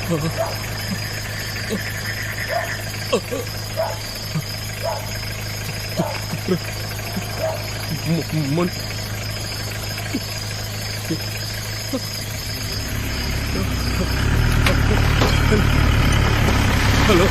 Hello hello hello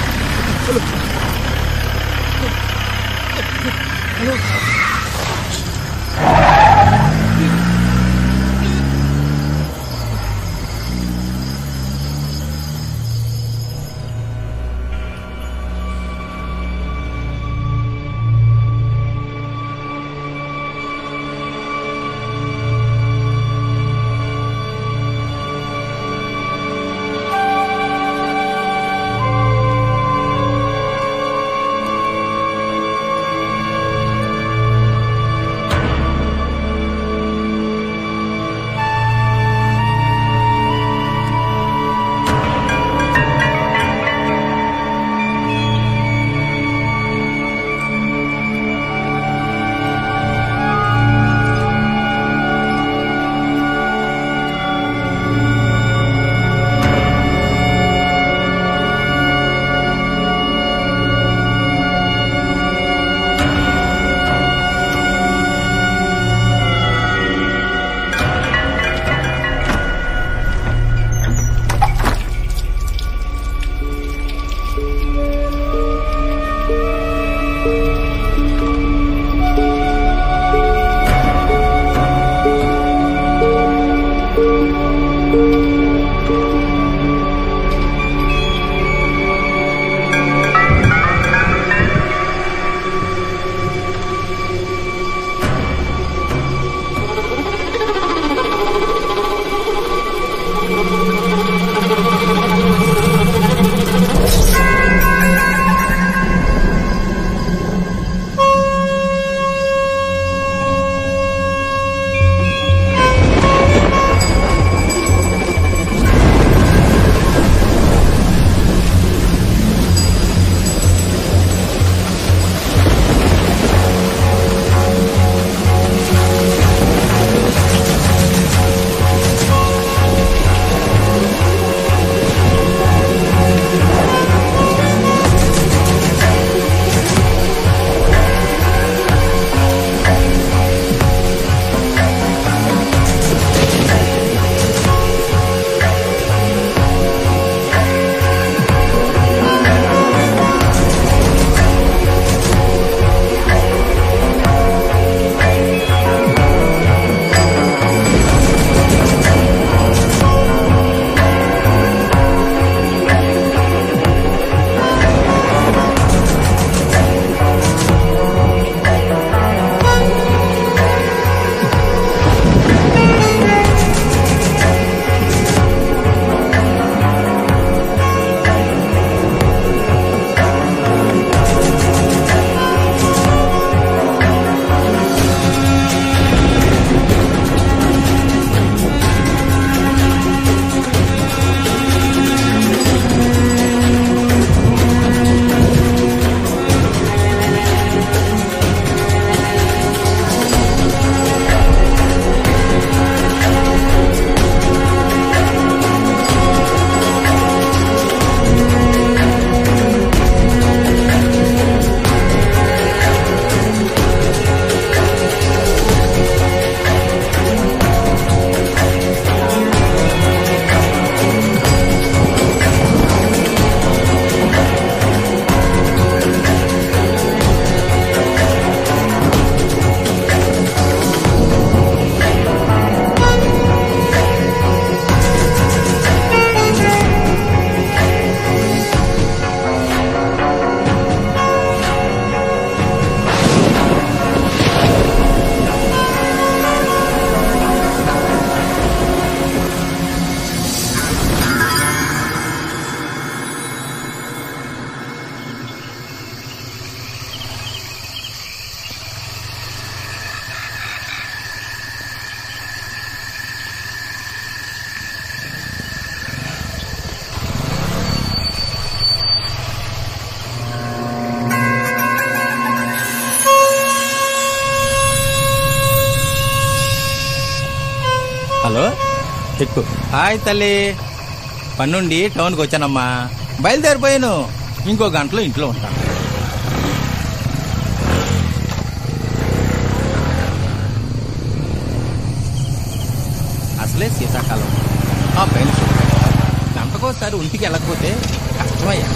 hello చెప్పు. Hi తల్లి, పన్నుండి టౌన్కి వచ్చానమ్మా. బయలుదేరిపోయాను. ఇంకో గంటలో ఇంట్లో ఉంటాను. అసలే శీతాకాలం. ఆ పైన గంటకోసారి ఒంటికి వెళ్ళకపోతే కష్టమయ్యా.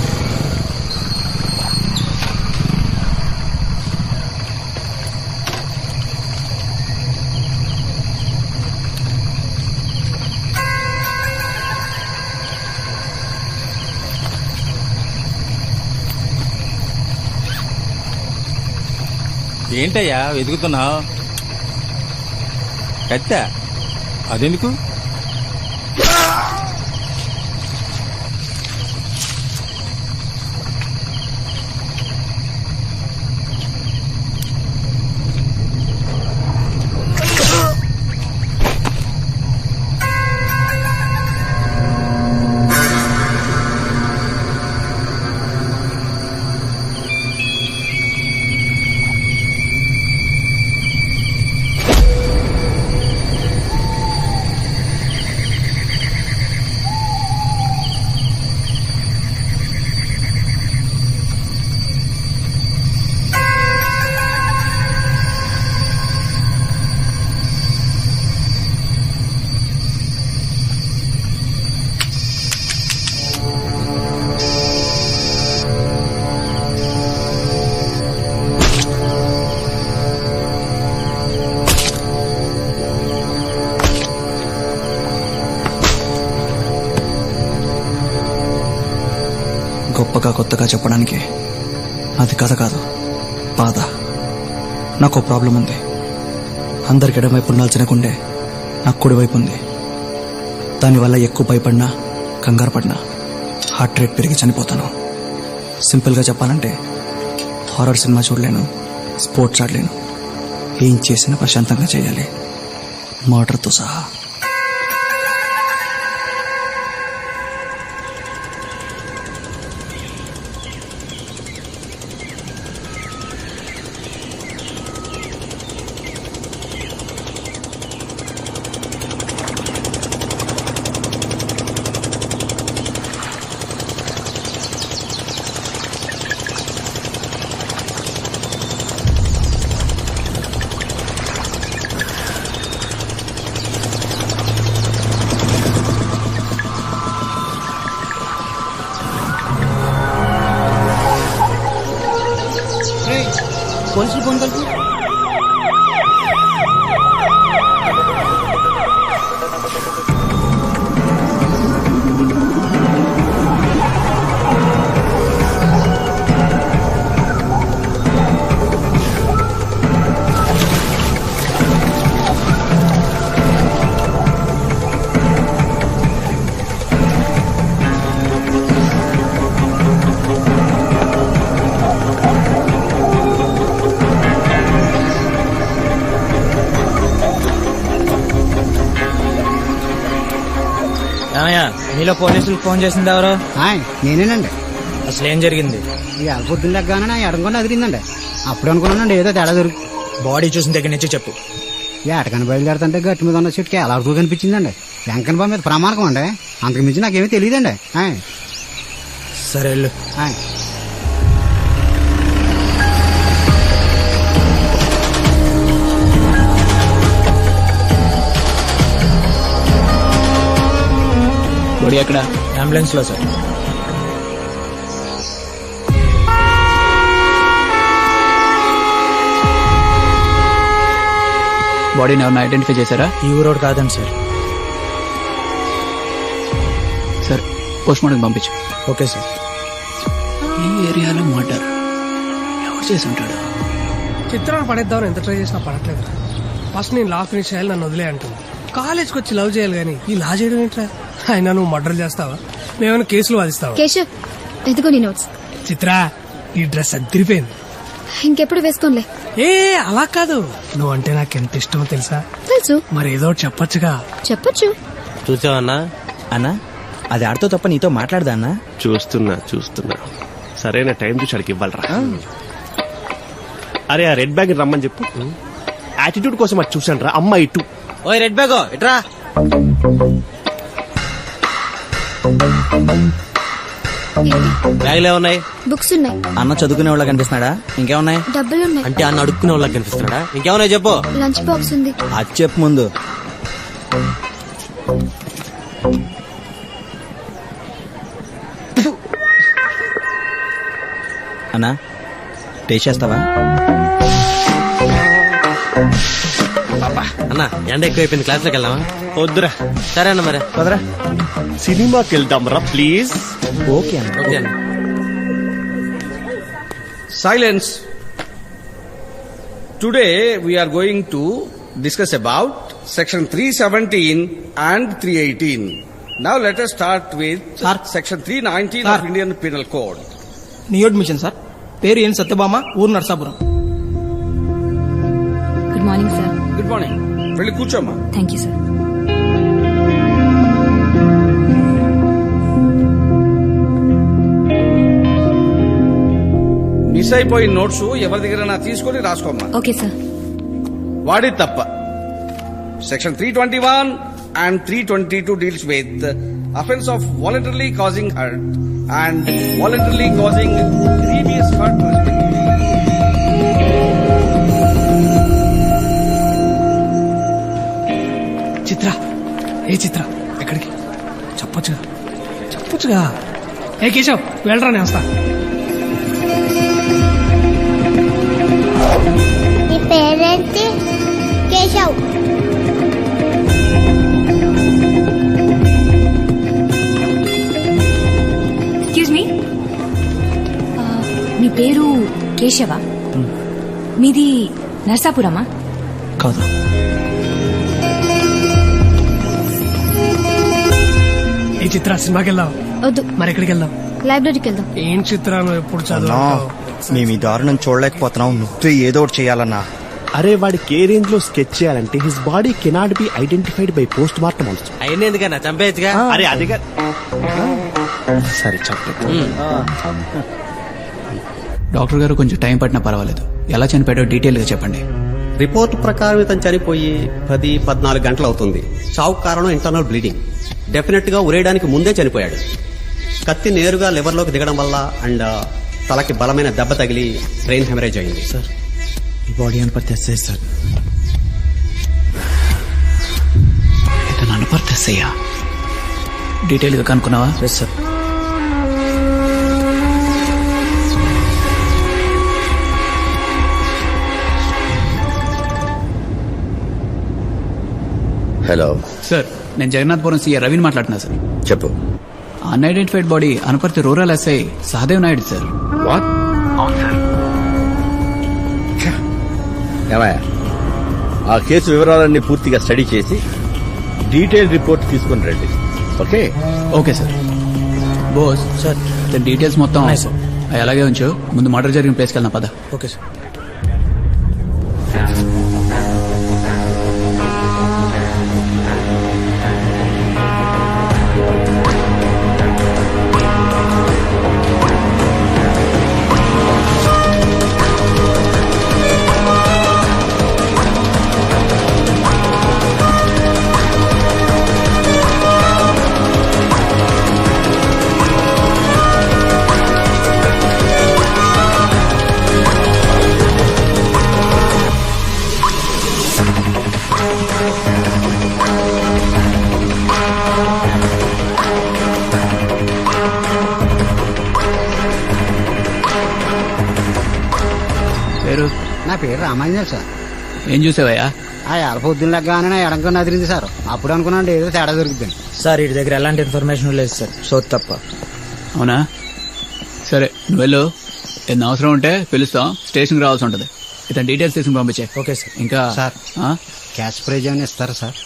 ఏంటయ్యా వెతుకుతున్నావు? కత్తా? అదెందుకు? గొప్పగా కొత్తగా చెప్పడానికి అది కథ కాదు, బాధ. నాకు ప్రాబ్లం ఉంది. అందరికి ఎడమవైపు ఉండాల్సిన గుండె నాకు కుడివైపు ఉంది. దానివల్ల ఎక్కువ భయపడినా, కంగారు పడినా హార్ట్ రేట్ పెరిగి చనిపోతాను. సింపుల్గా చెప్పాలంటే హారర్ సినిమా చూడలేను, స్పోర్ట్స్ ఆడలేను. ఏం చేసినా ప్రశాంతంగా చేయాలి, మర్డర్తో సహా. పోలీసులు ఫోన్ కలిపి మీలో పోలీసులకు ఫోన్ చేసింది ఎవరు? నేనేనండి. అసలు ఏం జరిగింది? ఇవాళ పొద్దున్న లెగ్గానే నా ఎడమకుండా అదిరిందండి. అప్పుడు అనుకున్నానండి ఏదో తేడా దొరికి. బాడీ చూసిన దగ్గర నుంచి చెప్పు. ఏటకని బయలుదేరుతుంటే గట్టి మీద ఉన్న చెట్టుకి ఎలా అడుగు కనిపించిందండి. వెంకన్న బాబు మీద ప్రమాణకం అండి. అంతకు మించి నాకేమీ తెలియదండి. సరే వెళ్ళు. బాడీ ఎక్కడ? అంబులెన్స్ లో సార్. బాడీని ఎవరిని ఐడెంటిఫై చేశారా? ఈ ఊరోడు కాదండి సార్. సార్ పోస్ట్ మార్టం పంపించు. Okay sir. ఈ ఏరియాలో మర్డర్ ఎవరు చేసి ఉంటాడు? చిత్రాన్ని పడేద్దామని ఎంత ట్రై చేసినా పడట్లేదు. ఫస్ట్ నేను లా ఫినిష్ చేయాలి, నన్ను వదిలే అంటుంది. కాలేజ్కి వచ్చి లవ్ చేయాలి కానీ ఈ లా చేయడం ఏంట్రా? అయినా నువ్వు మర్డర్ చేస్తావా? మేమైనా కేసులు వాదిస్తావా? కేశవ్, ఎదుగో నీ నోట్స్. చిత్రా, ఈ డ్రెస్ అదిరిపోయింది. ఇంకెప్పుడు వేసుకోంలే. ఏ అలా కాదు, నువ్వంటే నాకు ఎంత ఇష్టమో తెలుసా? తెలుసు. మరి ఏదో చెప్పొచ్చుగా. చెప్పొచ్చు. చూసావన్నా? అన్నా, అది ఆడితో తప్ప నీతో మాట్లాడదా అన్నా? చూస్తున్నా. సరైన టైం చూసి అడిగి ఇవ్వాలరా. అరే ఆ రెడ్ బ్యాగ్ రమ్మని చెప్పు. యాటిట్యూడ్ కోసం అది చూసాను రా. అమ్మ ఇటు. ఓయ్ రెడ్ బ్యాగ్ ఇట్రా. బ్యాగులు ఏమున్నాయి? బుక్స్ ఉన్నాయి, అన్న చదువుకునే వాళ్ళ కనిపిస్తున్నాడా? ఇంకేమున్నాయి? డబ్బులున్నాయి, అంటే అన్న అడుక్కునే వాళ్ళకి కనిపిస్తున్నాడా? ఇంకేమున్నాయి చెప్పు. లంచ్ బాక్స్ ఉంది. అది చెప్పు ముందు. అన్నా టేస్ట్ చేస్తావా? అన్న ఎండ ఎక్కువైపోయింది, క్లాస్ లోకి వెళ్దామా? వద్దురా. సరే అన్న మరి. పదరా. సినిమాకి వెళ్దాం రా ప్లీజ్. ఓకే అన్న. ఓకే అన్న. Silence. Today we are going to discuss about section 317 and 318. Now let us start with section 319 of Indian Penal Code. New admission sir. పేరు ఏం సత్యభామ, ఊరు Narsapuram. Good morning sir. Good morning. వెళ్ళి కూర్చోమ్మా. Thank you sir. Miss అయిపోయిన notes ఎవరి దగ్గర తీసుకొని రాసుకోమ్మా. Okay sir. వాడి తప్ప. Section 321 and 322 deals with offense of voluntarily causing hurt and voluntarily causing grievous hurt. చిత్ర, ఏ చిత్ర, ఎక్కడికి? చెప్పొచ్చుగా, చెప్పొచ్చుగా. ఏ కేశవ్, వెళ్ళరా, నేను వస్తా. నీ పేరేంటి? కేశవ్. ఎక్స్క్యూజ్ మీ, మీ పేరు కేశవా? మీది నర్సాపురమా? కాదు. ఏ చిత్ర, సినిమాకి వెళ్దాం? వద్దు, మరి ఎక్కడికి వెళ్దాం? లైబ్రరీకి వెళ్దాం. ఏం చిత్ర, నువ్వు ఎప్పుడు చదువు? మేము ఈ దారుణం చూడలేకపోతున్నాం. నువ్వే ఏదో ఒకటి చేయాలన్నా. అరే వాడికి ఏ రేంజ్ లో స్కెచ్ చేయాలంటే his body cannot be identified by post mortem also. అవన్నీ ఎందుకన్నా, చంపేయచ్చుగా. అరే అదిగా సరే చెప్పండి. డాక్టర్ గారు కొంచెం టైం పట్టినా పర్వాలేదు. ఎలా చనిపోయాడో డీటెయిల్ గా చెప్పండి. రిపోర్ట్ ప్రకారం ఇతను చనిపోయి 10-14 గంటలు అవుతుంది. చావు కారణం ఇంటర్నల్ బ్లీడింగ్. డెఫినెట్ గా ఉరేయడానికి ముందే చనిపోయాడు. కత్తి నేరుగా లివర్ లోకి దిగడం వల్ల అండ్ తలకి బలమైన దెబ్బ తగిలి బ్రెయిన్ హెమరేజ్ అయింది. సార్ ఈ బాడీ అనుపర్తి ఎస్ఐ సార్. ఇతను అనుపర్తి ఎస్ఐయా? డీటెయిల్ గా కనుక్కున్నావా? Yes sir. హలో సార్, నేను జగన్నాథపురం సీఏ రవిని మాట్లాడుతున్నా సార్. చెప్పు. Unidentified body Anuparthi rural SI Sahadev Naidu sir. What? ఏమయ్యా, ఆ కేసు వివరాలన్నీ పూర్తిగా స్టడీ చేసి డీటెయిల్ రిపోర్ట్ తీసుకుని రండి. Okay? Okay sir. Boss sir, details మొత్తం అవి అలాగే ఉంచు. ముందు మర్డర్ జరిగిన ప్లేస్కి వెళ్దాం, పద. Okay sir. నా పేరు రామాంజన్ సార్. ఏం చూసావయ్యా? ఆ ఎడపొద్దున లెగ్గానే నా ఎడంకన్నా అదిరింది సార్. అప్పుడు అనుకున్నాను ఏదో తేడా దొరుకుతుంది సార్. వీడి దగ్గర ఎలాంటి ఇన్ఫర్మేషన్ లేదు సార్, సో తప్ప. అవునా? సరే, నువ్వు వెళ్ళు. ఏదైనా అవసరం ఉంటే పిలుస్తాం, స్టేషన్కి రావాల్సి ఉంటుంది. ఇతను డీటెయిల్స్ తీసుకుని పంపించే. Okay sir. ఇంకా సార్, క్యాష్ ప్రైజ్ ఏమైనా ఇస్తారా సార్?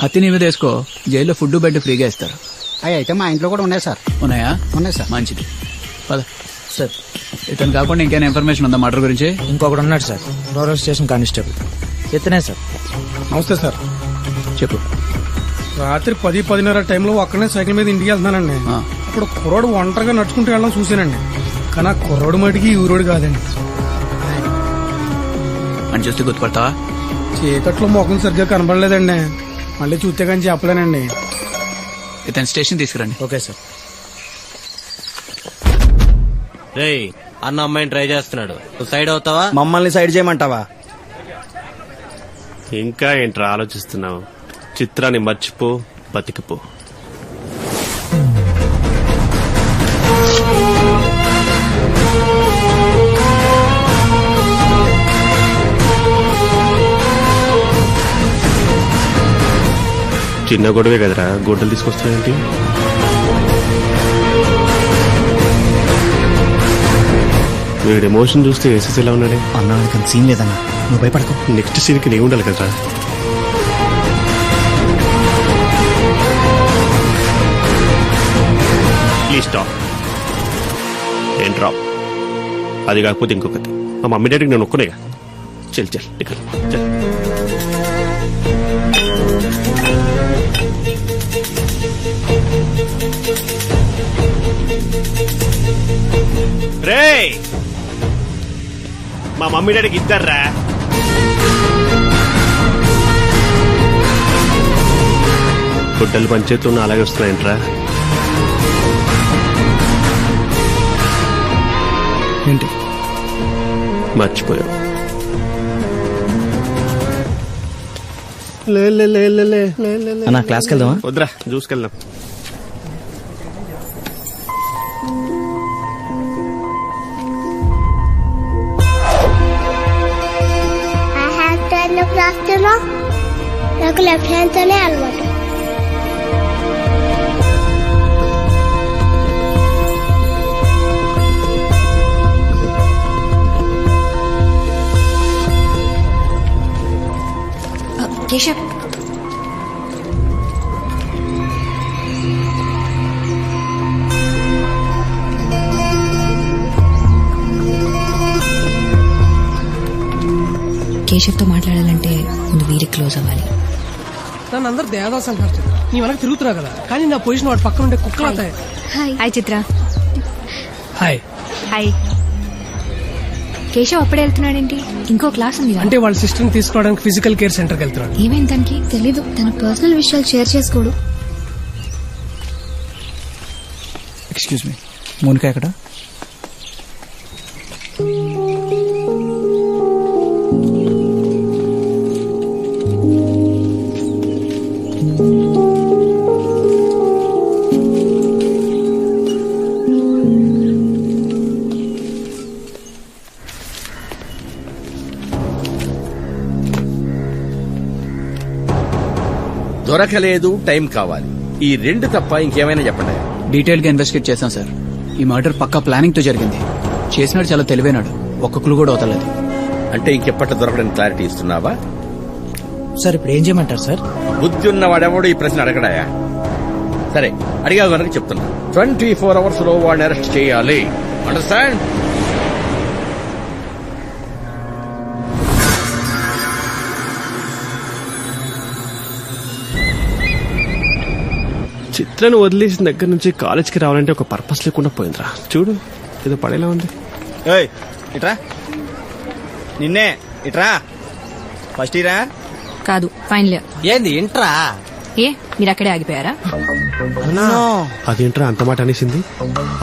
హత్య నీ మీద వేసుకో, జైల్లో ఫుడ్ బెడ్ ఫ్రీగా ఇస్తారు. అవి అయితే మా ఇంట్లో కూడా ఉన్నాయి సార్. ఉన్నాయా? ఉన్నాయి సార్. మంచిది, పద. సార్ ఇతను కాకుండా ఇంకేమైనా ఇన్ఫర్మేషన్ ఉందా మర్డర్ గురించి? ఇంకొకటి ఉన్నాడు సార్, రూరల్ స్టేషన్ కానిస్టేబుల్. ఇతనే సార్. నమస్తే సార్. చెప్పు. రాత్రి 10-10:30 టైంలో ఒక్కనే సైకిల్ మీద ఇంటికి వెళ్తున్నానండి. అప్పుడు కుర్రోడు ఒంటరిగా నడుచుకుంటూ వెళ్ళడం చూశానండి. కానీ ఆ కుర్రోడు మటుకి ఈ ఊరోడు కాదండి. అని చూస్తే గుర్తుపడతావా? చీకట్లో మొఖం సరిగ్గా కనబడలేదండి. మళ్ళీ చూస్తే కానీ చెప్పలేనండి. ఇతను స్టేషన్ తీసుకురండి. Okay sir. రేయ్ అన్న అమ్మాయిని ట్రై చేస్తున్నాడు, నువ్వు సైడ్ అవుతావా? మమ్మల్ని సైడ్ చేయమంటావా? ఇంకా ఏంట్రా ఆలోచిస్తున్నావు? చిత్రాన్ని మర్చిపో, బతికిపో. చిన్న గొడవే కదరా, గొడ్డలు తీసుకొస్తున్నాయంటే. వీడి ఎమోషన్ చూస్తే ఎస్ఎస్ ఎలా ఉన్నాడే. అన్నా సీన్ లేదన్నా, నువ్వు భయపడకు. నెక్స్ట్ సీన్కి నేను ఉండాలి కదరా. Please stop. ఏం డ్రాప్? అది కాకపోతే ఇంకొకటి. మా మమ్మీ డాడీకి నేను ఒక్కనేగా. చల్ చల్ ఇక్కడ చల్. రేయ్ మా మమ్మీ డాడీకి ఇద్దర్రా. గుడ్డలు పంచేతులు ఉన్న అలాగే వస్తున్నాయంట్రా. ఏంటి మర్చిపోయావు? అన్నా క్లాస్కి వెళ్దామా? వద్దురా, చూసుకెళ్దాం. రాస్తున్నా, నాకు లెఫ్ట్ హ్యాండ్ తోనే అలవాటు. కేశవ్, కేశవ్తో మాట్లాడాలంటే ముందు వీరికి క్లోజ్ అవ్వాలి. నన్ను అందరు దేవదాస్ అంటారు చిత్ర. నీ వెనక తిరుగుతున్నా కదా, కానీ నా పొజిషన్ వాడు పక్కన ఉండే కుక్కలు అవుతాయి. హాయ్ చిత్ర. హాయ్. హాయ్. కేశవ్ అప్పుడే వెళ్తున్నాడేంటి? ఇంకో క్లాస్ ఉంది. అంటే వాళ్ళ సిస్టర్ని తీసుకోవడానికి ఫిజికల్ కేర్ సెంటర్కి వెళ్తున్నాడు. ఏమైంది తనకి? తెలీదు, తన పర్సనల్ విషయాలు షేర్ చేసుకోడు. ఎక్స్క్యూజ్ మీ, మోనిక ఎక్కడ? దొరకలేదు, టైం కావాలి. ఈ రెండు తప్ప ఇంకేమైనా చెప్పండి. డీటెయిల్ గా ఇన్వెస్టిగేట్ చేశాం సార్. ఈ మర్డర్ పక్కా ప్లానింగ్ తో జరిగింది. చేసినాడు చాలా తెలివైనాడు, ఒక్క క్లూ కూడా వదలలేదు. అంటే ఇంకెప్పట్లో దొరకడానికి క్లారిటీ ఇస్తున్నావా? సార్ ఇప్పుడు ఏం చేయమంటారు సార్? బుద్ధి ఉన్నవాడెవడు ఈ ప్రశ్న అడగడాయా? సరే అడిగా కనుక చెప్తున్నా. 24 hours లో వాడిని అరెస్ట్ చేయాలి. అండర్స్టాండ్? చిత్రాన్ని వదిలేసిన దగ్గర నుంచి కాలేజ్కి రావాలంటే ఒక పర్పస్ లేకుండా పోయిందిరా. చూడు ఏదో పడేలా ఉంది. ఇట్రా, నిన్నే ఇట్రా. ఫస్ట్ ఇయరా? కాదు, ఫైనల్ ఇయర్. ఏంది ఇంట్రా? ఏ మీరు అక్కడే ఆగిపోయారా? అదేంట్రా అంత మాట అనేసింది?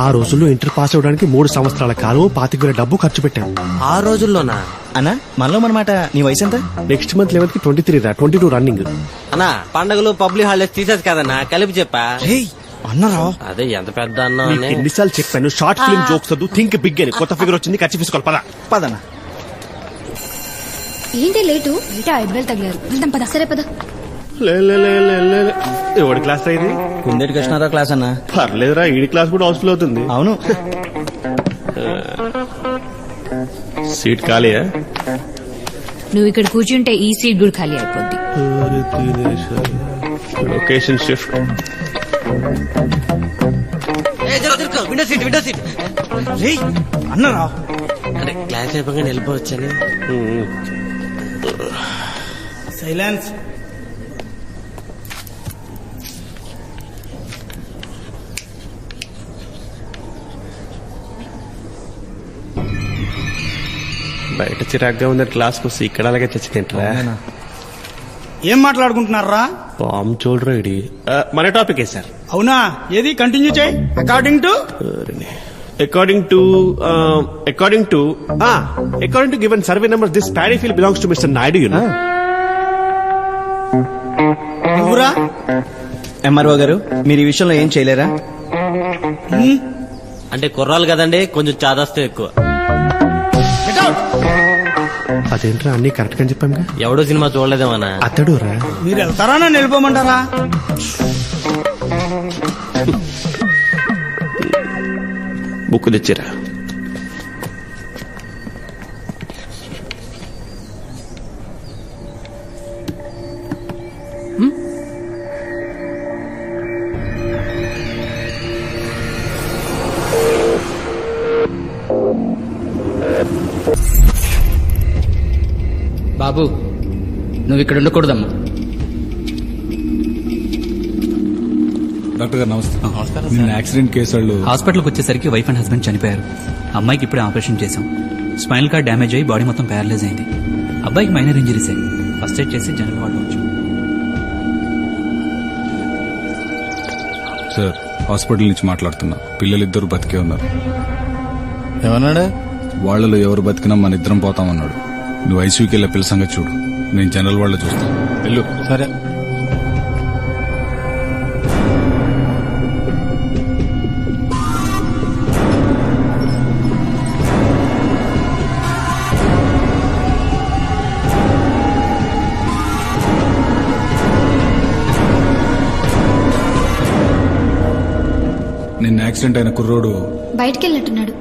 ఆ రోజుల్లో ఇంటర్ పాస్ అవడానికి 3 సంవత్సరాల కాలం 25,000 డబ్బు ఖర్చు పెట్టాం. ఆ రోజుల్లోనా? అన్నా మనలో మనమాట. నీ వయసు ఎంత? నెక్స్ట్ మంత్ 11th కి 23 రా, 22 రన్నింగ్. అన్నా పండుగలు పబ్లిక్ హాలిడేస్ తీసేది కదన్నా, కలిపి చెప్పా. అన్నారా? అదే ఎంత పెద్ద అన్నా. ఎన్నిసార్లు చెప్పాను షార్ట్ ఫిల్మ్ జోక్స్ వద్దు, థింక్ బిగ్ అని. కొత్త ఫిగర్ వచ్చింది, ఖర్చు తీసుకోవాలి. పద పదన్నా. ఏంటి లేటు? బయట 5,000 తగిలారు. వెళ్దాం పద. సరే పద. ఎవడి క్లాస్ అయింది? కుందేటి కృష్ణారావు క్లాస్ అన్నా. పర్లేదురా, ఈ క్లాస్ కూడా హౌస్ఫుల్ అవుతుంది. అవును. సీట్ ఖాళీయా? నువ్వు ఇక్కడ కూర్చుంటే ఈ సీట్ కూడా ఖాళీ అయిపోద్ది. Location shift. Window seat, window seat. అన్నారా? అరే క్లాస్ అయిపోగానే వెళ్ళిపోవచ్చని. సైలెన్స్. బయట చిరాగ్గా ఉందని క్లాస్కి వస్తే ఇక్కడ అలాగే చచ్చి తింటారా? ఏం మాట్లాడుకుంటున్నారా? పామ్ చూడరాడి మన టాపికే సార్. అవునా, ఏది కంటిన్యూ చేయి. According to given survey number this paddy field belongs to mister Naidu. You know. నువ్వురా ఎంఆర్ఓ గారు, మీరు ఈ విషయంలో ఏం చేయలేరా? అంటే కుర్రాలు కదండి, కొంచెం చాదస్తే ఎక్కువ. అదేంట్రా అన్ని కరెక్ట్ గా చెప్పాను. ఎవడో సినిమా చూడలేదేమన్నా. అతడు రా. మీరు వెళ్తారా నన్ను వెళ్ళిపోమంటారా? బుక్ తెచ్చిరా. బాబు, నువ్వు ఇక్కడ ఉండకూడదమ్మా. డాక్టర్ గారు నమస్తే. నిన్న యాక్సిడెంట్ కేసు వాళ్ళు హాస్పిటల్కి వచ్చేసరికి వైఫ్ అండ్ హస్బెండ్ చనిపోయారు. అమ్మాయికి ఇప్పుడే ఆపరేషన్ చేశాం. స్పైనల్ కార్డ్ డ్యామేజ్ అయ్యి బాడీ మొత్తం ప్యారలైజ్ అయింది. అబ్బాయికి మైనర్ ఇంజరీస్ అయ్యి ఫస్ట్ ఎయిడ్ చేసి జనరల్ వార్డు వచ్చాం. సార్, హాస్పిటల్ నుంచి మాట్లాడుతున్నా. పిల్లలిద్దరు బతికే ఉన్నారు. ఏమన్నాడు? వాళ్ళలో ఎవరు బతికినా మన ఇద్దరం పోతామన్నాడు. నువ్వు ఐసీయూకి వెళ్ళే పిల్ల సంగతి చూడు, నేను జనరల్ వాళ్ళ చూస్తాను. వెళ్ళు. సరే. నిన్న యాక్సిడెంట్ అయిన కుర్రోడు బయటికి వెళ్ళినట్టున్నాడు.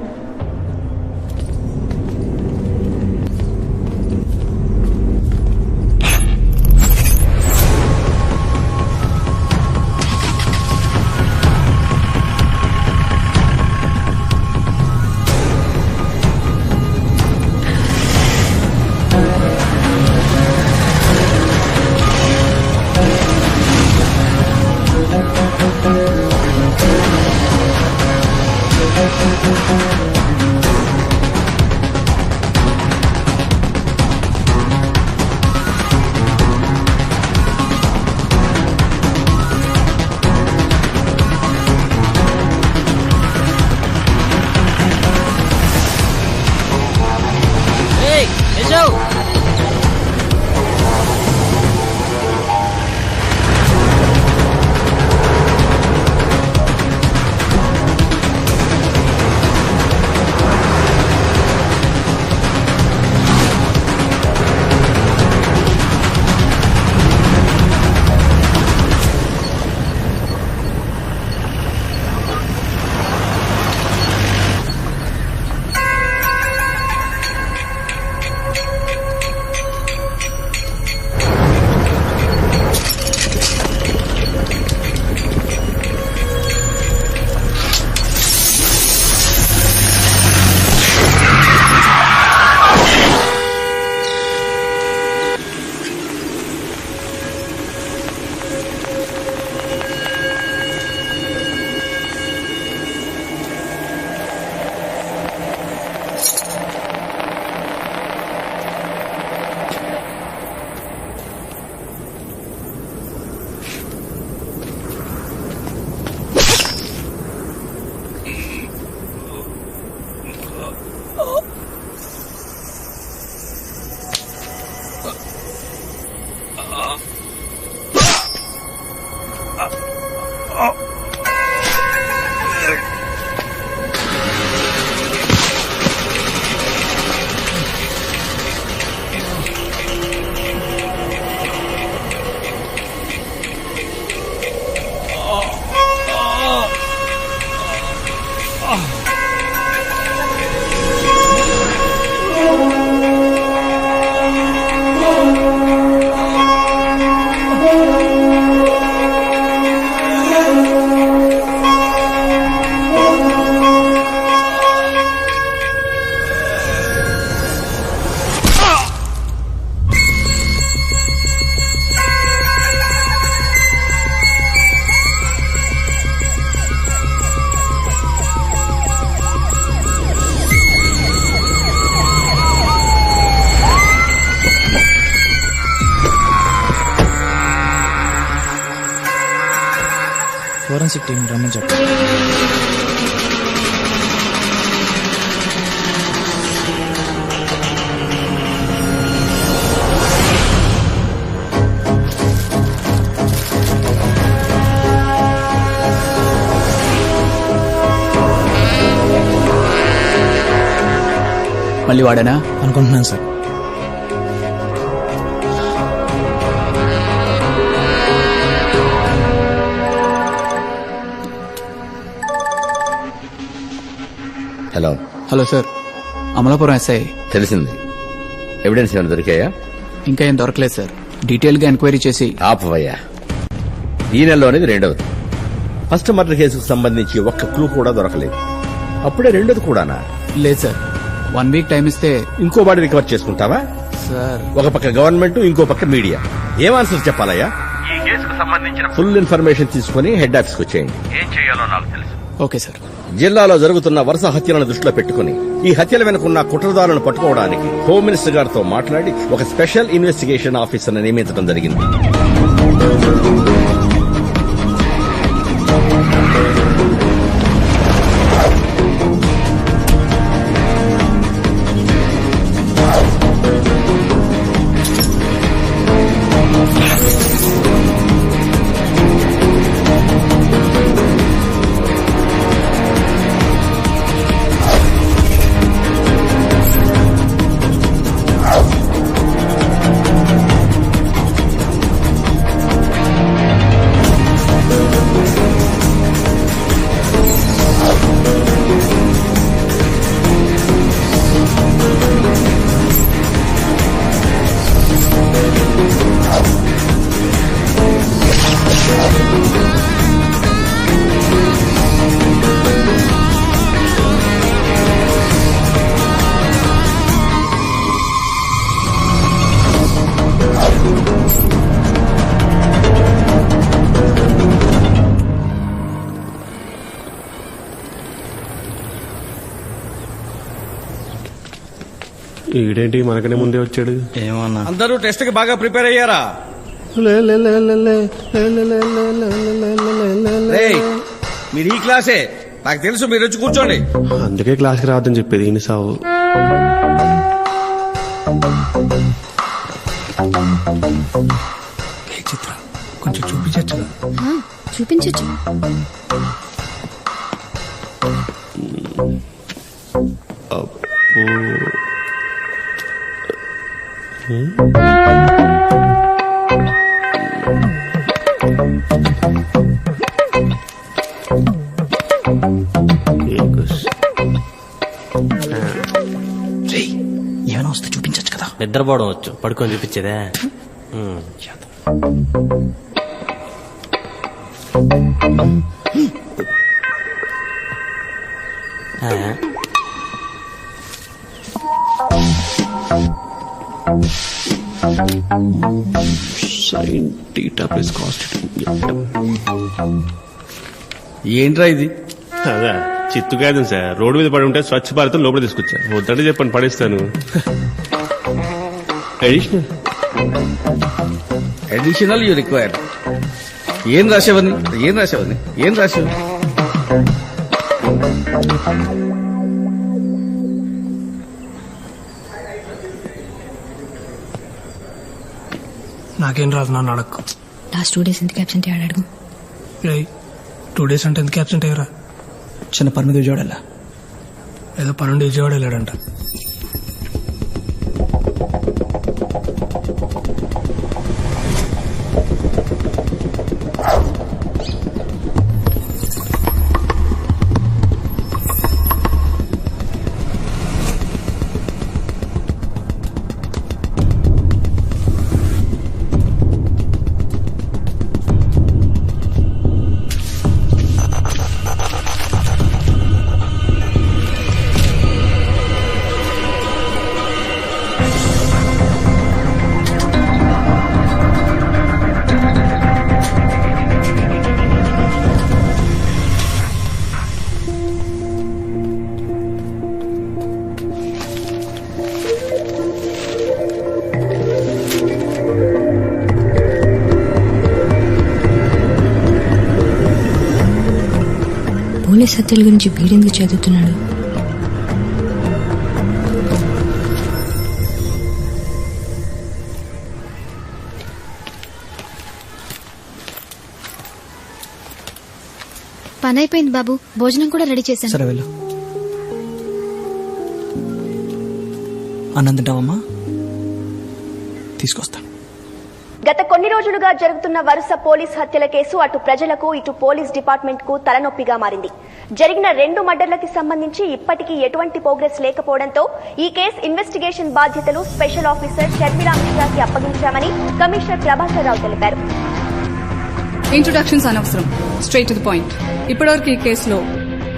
ఫోరెన్సిక్ టీం రమ్మని చెప్పు. మళ్ళీ వాడానా అనుకుంటున్నాను sir. Hello hello sir, Amalapuram SI. తెలిసింది. ఎవిడెన్స్ ఏమైనా దొరికాయా? ఇంకా ఏం దొరకలేదు సార్. డీటెయిల్ గా ఎంక్వైరీ చేసి. ఆపవయ్యా, ఈ నెలలో అనేది రెండవది. ఫస్ట్ మర్డర్ కేసుకు సంబంధించి ఒక్క క్లూ కూడా దొరకలేదు. అప్పుడే రెండోది కూడానా? లేదు సార్, 1 వీక్ టైం ఇస్తే ఇంకో బాడీ రికవర్ చేసుకుంటావా? సార్, ఒక పక్క గవర్నమెంట్, ఇంకో పక్క మీడియా. ఏం ఆన్సర్ చెప్పాలయ్యా? ఈ కేసుకు సంబంధించిన ఫుల్ ఇన్ఫర్మేషన్ తీసుకుని హెడ్ ఆఫీస్కి వచ్చేయండి. ఏం చేయాలో నాకు తెలుసు. Okay sir. జిల్లాలో జరుగుతున్న వరుస హత్యలను దృష్టిలో పెట్టుకుని ఈ హత్యల వెనుకున్న కుట్రదారులను పట్టుకోవడానికి హోమ్ మినిస్టర్ గారితో మాట్లాడి ఒక స్పెషల్ ఇన్వెస్టిగేషన్ ఆఫీసర్ను నియమించడం జరిగింది. ఈడేంటి మనకనే ముందే వచ్చాడు? ఏమన్నా అందరూ టెస్ట్ కి బాగా ప్రిపేర్ అయ్యారా? రేయ్, మీరు ఈ క్లాసే, నాకు తెలుసు. మీరు వచ్చి కూర్చోండి. అందుకే క్లాస్కి రావద్దని చెప్పేది ఈయన సావు. చిత్ర కొంచెం చూపించచ్చుగా? చూపించచ్చు. ఏమైనా వస్తే చూపించచ్చు కదా. నిద్రపోవడం వచ్చు, పడుకొని చూపించేదే. Sine theta plus cos. ఏంట్రా ఇది? అదా చిత్తు కాదు సార్, రోడ్డు మీద పడి ఉంటే స్వచ్ఛ భారత్ లోపల తీసుకొచ్చా. వద్దంటే చెప్పండి, పడేస్తాను. Additional you require. ఏం రాసేవని? ఏం రాసేవని? ఏం రాసేవు? నాకేం రాదు, నన్ను అడక్కు. లాస్ట్ 2 days ఎందుకు అబ్సెంట్ అయ్యాడు అడుగు. 2 days అంటే ఎందుకు అబ్సెంట్ అయ్యారా? చిన్న పని మీద విజయవాడ వెళ్ళా. ఏదో పనుండి విజయవాడ వెళ్ళాడంట. పోలీస్ హత్యల గురించి వీడెందుకు చదువుతున్నాడు? పని అయిపోయింది బాబు, భోజనం కూడా రెడీ చేశాను. సరే వెళ్ళు. అన్నం తింటావమ్మా? తీసుకొస్తాను. గత కొన్ని రోజులుగా జరుగుతున్న వరుస పోలీస్ హత్యల కేసు అటు ప్రజలకు ఇటు పోలీస్ డిపార్ట్మెంట్ కు తలనొప్పిగా మారింది. జరిగిన 2 మర్డర్లకి సంబంధించి ఇప్పటికీ ఎటువంటి ప్రోగ్రెస్ లేకపోవడంతో ఈ కేసు ఇన్వెస్టిగేషన్ బాధ్యతలు స్పెషల్ ఆఫీసర్ షర్మిలా మిశ్రాకి అప్పగించామని కమిషనర్ ప్రభాకర్ రావు తెలిపారు. ఇంట్రొడక్షన్స్ అనవసరం, స్ట్రైట్ టు ది పాయింట్. ఇప్పటివరకు ఈ కేసులో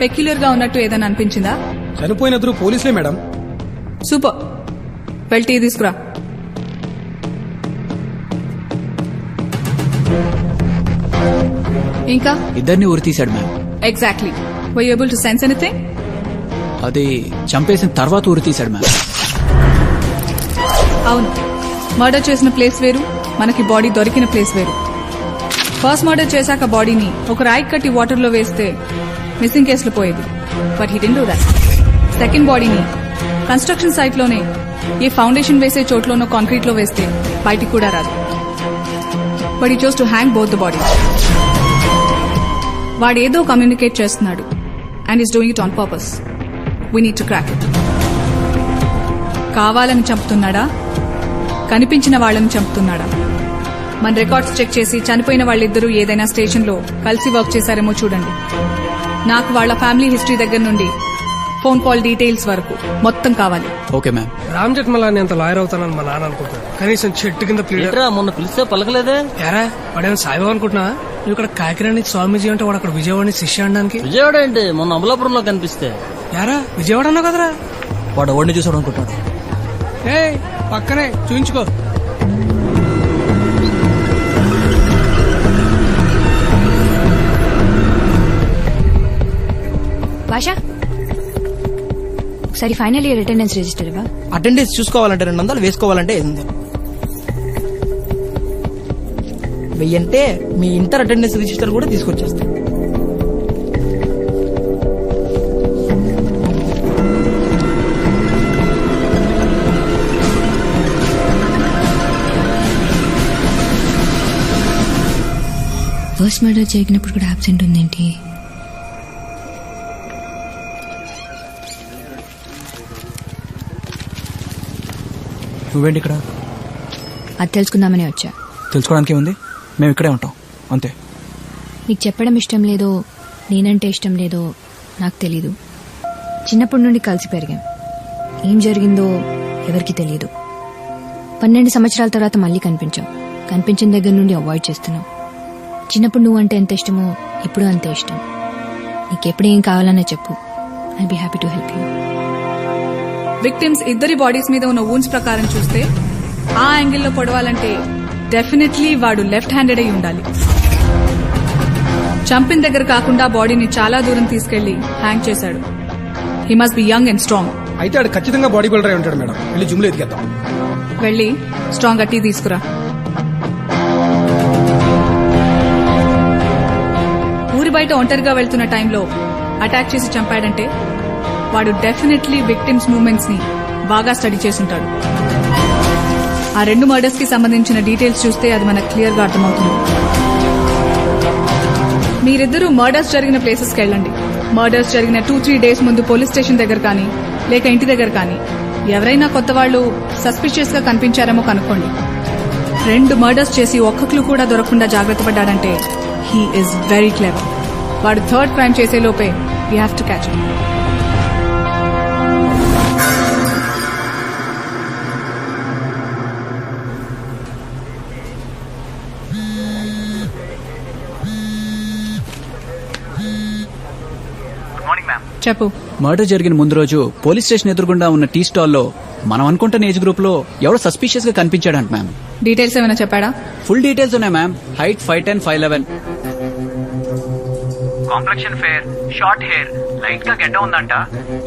పెక్యులర్ గా ఉన్నట్టు ఏదైనా అనిపించిందా? చనిపోయినద్దరు పోలీసులే మేడం. సూపర్, వెళ్ళి టీ తీసుకురా. ఇంకా ఇద్దరిని ఊరి తీశాడు ma'am. Exactly. Were you able to sense anything? అది చంపేసిన తర్వాత ఊరి తీశాడు మ్యామ్. అవును, మర్డర్ చేసిన ప్లేస్ వేరు, మనకి బాడీ దొరికిన ప్లేస్ వేరు. ఫస్ట్ మర్డర్ చేశాక బాడీని ఒక రాయి కట్టి వాటర్ లో వేస్తే మిస్సింగ్ కేసులో పోయేది. But he didn't do that. Second బాడీని కన్స్ట్రక్షన్ సైట్ లోనే ఏ ఫౌండేషన్ వేసే చోట్లోనో కాంక్రీట్ లో వేస్తే బయటికి కూడా రాదు. But he chose to hang both the body. వాడేదో కమ్యూనికేట్ చేస్తున్నాడు and is doing it on purpose. We need to crack it. కావాలని చంపుతున్నాడా, కనిపించిన వాళ్ళని చంపుతున్నాడా? మన రికార్డ్స్ చెక్ చేసి చనిపోయిన వాళ్ళిద్దరూ ఏదైనా స్టేషన్ లో కలిసి వర్క్ చేశారేమో చూడండి. నాకు వాళ్ళ ఫ్యామిలీ హిస్టరీ దగ్గర నుండి ఫోన్ కాల్ డీటెయిల్స్ వరకు మొత్తం కావాలి. Okay ma'am. రామ్ జెట్మలాని అంత లాయర్ అవుతానని మా నాన్న అనుకుంటాను. కనీసం చెట్టు కింద ప్లీడర్. మొన్న పిలిస్తే పలకలేదే. ఎరా వాడేమో సాయిబాబా అనుకుంటున్నా? నువ్వు ఇక్కడ కాకిరానికి స్వామీజీ అంటే వాడు అక్కడ విజయవాడని శిష్య అనడానికి. విజయవాడ ఏంటి, మొన్న అమలాపురంలో కనిపిస్తే. యారా విజయవాడ అన్నావు కదరా? వాడు ఎవరిని చూసాడు అనుకుంటాడు. ఏ పక్కనే చూయించుకో. భాష, ఒకసారి ఫైనల్ ఇయర్ అటెండెన్స్ రిజిస్టర్ ఇవ్వ. అటెండెన్స్ చూసుకోవాలంటే 200, వేసుకోవాలంటే 800. 1000 అంటే మీ ఇంటర్ అటెండెన్స్ రిజిస్టర్ కూడా తీసుకొచ్చేస్తా. ఫస్ట్ మర్డర్ జరిగినప్పుడు కూడా అబ్సెంట్ ఉందేంటి? నువ్వేంటి ఇక్కడ? అది తెలుసుకుందామని వచ్చా. తెలుసుకోవడానికి ఏముంది, మేము ఇక్కడే ఉంటాం అంతే. నీకు చెప్పడం ఇష్టం లేదో, నేనంటే ఇష్టం లేదో నాకు తెలీదు. చిన్నప్పటి నుండి కలిసి పెరిగాం. ఏం జరిగిందో ఎవరికి తెలియదు. 12 సంవత్సరాల తర్వాత మళ్ళీ కనిపించిన దగ్గర నుండి అవాయిడ్ చేస్తున్నాం. చిన్నప్పుడు నువ్వంటే ఎంత ఇష్టమో ఇప్పుడు అంతే ఇష్టం. నీకెప్పుడు ఏం కావాలన్నా చెప్పు, I be happy to help you. Victims ఇద్దరి బాడీస్ మీద ఉన్న వూన్స్ ప్రకారం చూస్తే ఆ యాంగిల్లో పొడవాలంటే డెఫినెట్లీ వాడు లెఫ్ట్ హ్యాండెడ్ అయి ఉండాలి. చంపిన దగ్గర కాకుండా బాడీని చాలా దూరం తీసుకెళ్లి హ్యాంగ్ చేశాడు. He must be young and strong. అయితే ఆడు ఖచ్చితంగా బాడీ బిల్డర్ అయి ఉంటాడు మేడం. వెళ్ళి జిమ్ లో ఎదిగేద్దాం. వెళ్ళి స్ట్రాంగ్ గా టీ తీసుకురా. ఊరి బయట ఒంటరిగా వెళ్తున్న టైంలో అటాక్ చేసి చంపాడంటే వాడు డెఫినెట్లీ విక్టిమ్స్ మూవ్మెంట్స్ ని బాగా స్టడీ చేసుంటాడు. ఆ 2 మర్డర్స్ కి సంబంధించిన డీటెయిల్స్ చూస్తే అది మనకు క్లియర్ గా అర్థమవుతుంది. మీరిద్దరూ మర్డర్స్ జరిగిన ప్లేసెస్ కి వెళ్ళండి. మర్డర్స్ జరిగిన 2-3 డేస్ ముందు పోలీస్ స్టేషన్ దగ్గర కానీ లేక ఇంటి దగ్గర కానీ ఎవరైనా కొత్త వాళ్ళు సస్పిషియస్ గా కనిపించారేమో కనుక్కోండి. 2 మర్డర్స్ చేసి ఒక్క క్లూ కూడా దొరకకుండా జాగ్రత్త పడ్డాడంటే హీ ఈజ్ వెరీ క్లెవర్. వాడు 3rd క్రైమ్ చేసే లోపే we have to catch him. చెప్పు. మర్డర్ జరిగిన ముందు రోజు పోలీస్ స్టేషన్ ఎదురుగుండా ఉన్న టీ స్టాల్లో మనం అనుకుంటున్న ఏజ్ గ్రూప్ లో ఎవడో సస్పిషియస్ గా కనిపించాడంట మ్యామ్. డీటెయిల్స్ ఏమైనా చెప్పాడా? ఫుల్ డీటెయిల్స్ ఉన్నాయి ma'am. Height 5'10", 5'11". Complexion fair, short hair, light గా గెడ్డ ఉందంట.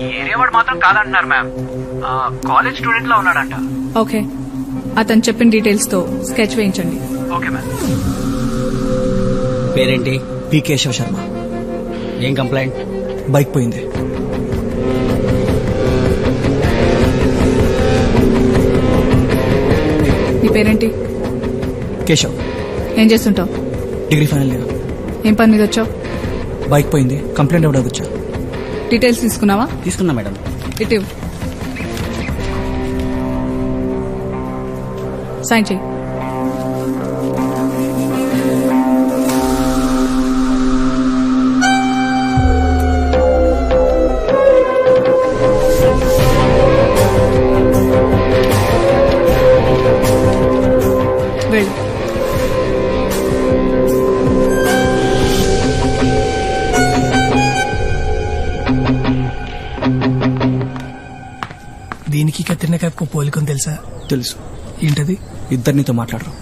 ఈ ఏరియా వాడు మాత్రం కాదంటున్నారు మ్యామ్. కాలేజ్ స్టూడెంట్ లా ఉన్నాడంట. ఓకే, అతను చెప్పిన డీటెయిల్స్ తో స్కెచ్ వేయించండి. Okay ma'am. పేరేంటి? పి. కేశవ శర్మ. ఏం కంప్లైంట్? బైక్ పోయింది. నీ పేరేంటి? కేశవ్. ఏం చేస్తుంటావు? Degree final year. ఏం పని మీద వచ్చావు? బైక్ పోయింది, కంప్లైంట్ ఇవ్వడానికి వచ్చా. డీటెయిల్స్ తీసుకున్నావా? తీసుకున్నా మేడం. ఇటు సైన్ చెయ్యి. వెళ్ళు. దీనికి కత్తిరిన కప్పు పోలికని తెలుసా? తెలుసు. ఏంటది? ఇద్దరు నీతో మాట్లాడరు.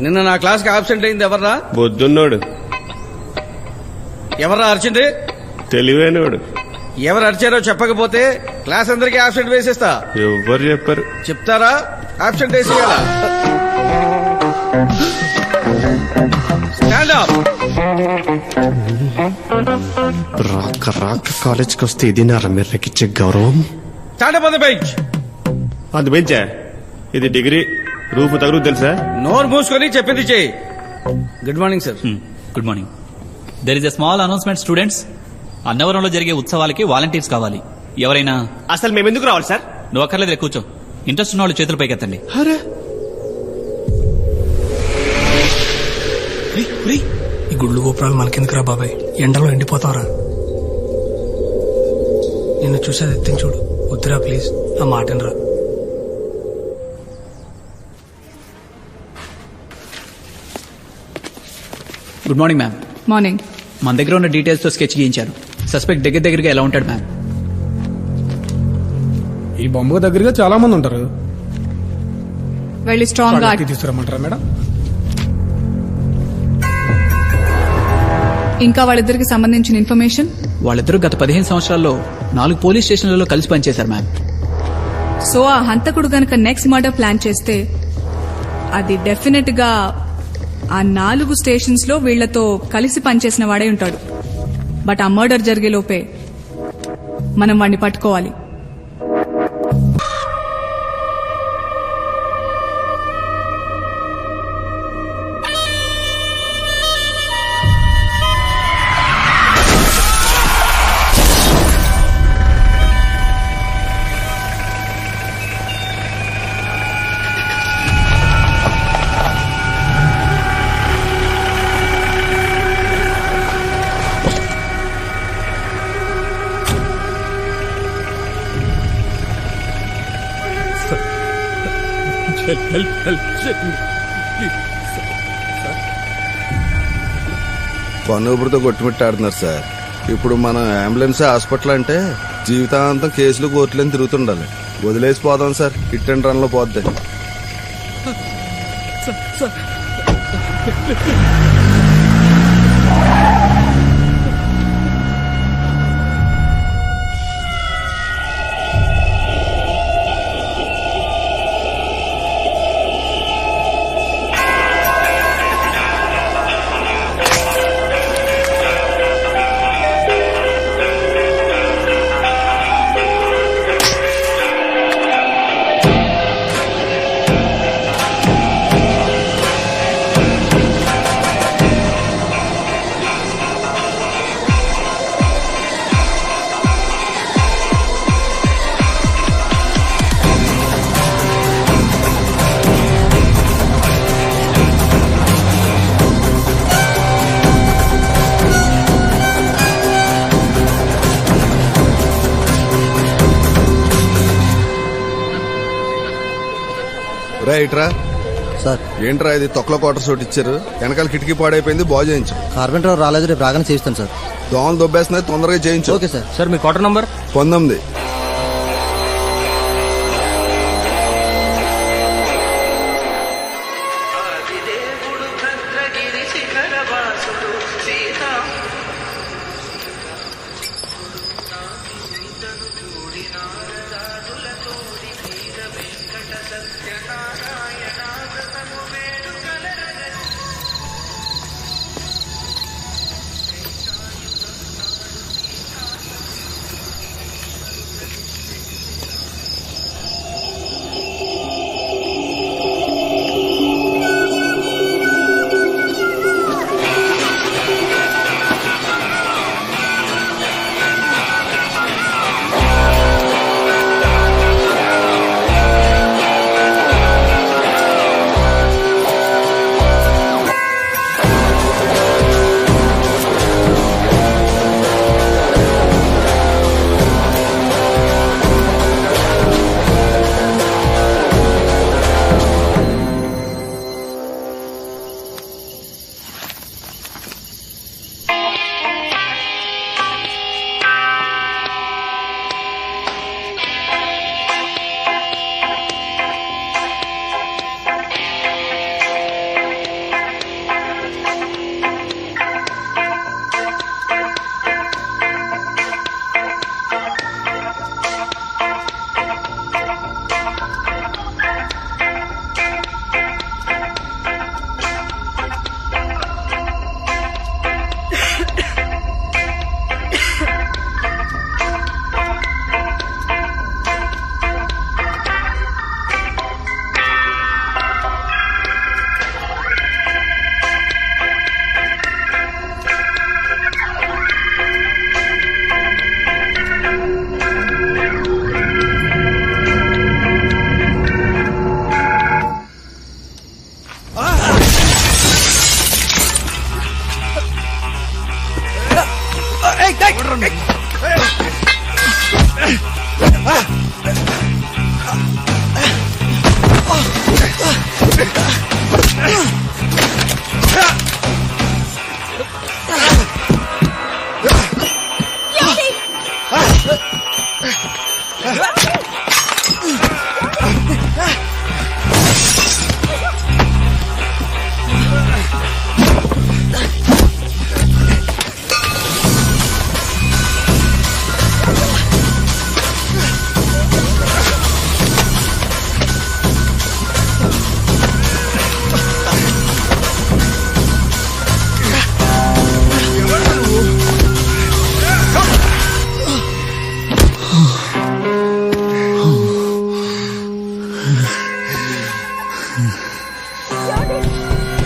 నిన్న నా క్లాస్ కి ఆబ్సెంట్ అయింది ఎవర్రా? బొద్దున్నోడు. ఎవర్రా అరిచింది? తెలివైనోడు. ఎవరు అరిచారో చెప్పకపోతే క్లాస్ అందరికీ ఆబ్సెంట్ వేసేస్తా. ఎవరు చెప్పారు? చెప్తారా? ఆబ్సెంట్ వేసేయాలా? Stand up. రాక రాక కాలేజ్కి వస్తే ఇది నా రమ్మెర్రకిచ్చే గౌరవం. Stand up on the bench. అది బెంచా? ఇది డిగ్రీ రూపు తగులు తెలుసా? నోరు మూసుకొని చెప్పింది చేయి. Good morning sir. Good morning. There is a small announcement students. అన్నవరంలో జరిగే ఉత్సవాలకి వాలంటీర్స్ కావాలి. ఎవరైనా? అసలు మేము ఎందుకు రావాలి సార్? నువ్వు అక్కర్లేదు, కూర్చో. ఇంట్రెస్ట్ ఉన్న వాళ్ళు చేతులు పైకెత్తండి. ఈ గుళ్ళు గోపురాలు మనకెందుకురా బాబాయ్, ఎండలో ఎండిపోతావరా. నిన్ను చూసేది ఎత్తిని చూడు. వద్దురా ప్లీజ్, ఆ మాటనరా. Good morning ma'am. మార్నింగ్. మన దగ్గర ఉన్న డీటెయిల్స్ తో స్కెచ్ గీయించారు. సస్పెక్ట్ దగ్గరగా ఎలా ఉంటాడు మ్యామ్? ఈ బొమ్మకు దగ్గరగా చాలా మంది ఉంటారు. వెళ్ళి స్ట్రాంగ్ గా తీసుకురమ్మంటారా మేడం? ఇంకా వాళ్ళిద్దరికి సంబంధించిన ఇన్ఫర్మేషన్? వాళ్ళిద్దరూ గత 15 సంవత్సరాల్లో 4 పోలీస్ స్టేషన్లలో కలిసి పనిచేశారు మ్యామ్. సో ఆ హంతకుడు గనక నెక్స్ట్ మర్డర్ ప్లాన్ చేస్తే అది డెఫినెట్ గా ఆ 4 స్టేషన్స్ లో వీళ్లతో కలిసి పనిచేసిన వాడే ఉంటాడు. బట్ ఆ మర్డర్ జరిగే లోపే మనం వాడిని పట్టుకోవాలి. పన్నుపురితో కొట్టుమిట్టాడుతున్నారు సార్. ఇప్పుడు మన అంబులెన్స్ హాస్పిటల్ అంటే జీవితాంతం కేసులు కోర్టులని తిరుగుతుండాలి. వదిలేసిపోదాం సార్, హిట్ అండ్ రన్ లో పోద్ది. రైట్రా సార్. ఏంట్రా ఇది తొక్కలో క్వార్టర్స్ ఒకటి ఇచ్చారు, వెనకాల కిటికీ పాడైపోయింది, బాగు చేయించు. కార్పెంటర్ రాలేదు, రేపు రాగానే చేయిస్తాను సార్. దోమలు దొబ్బేస్తున్నాయి, తొందరగా చేయించు. Okay sir. సార్ మీ క్వార్టర్ నంబర్ 19.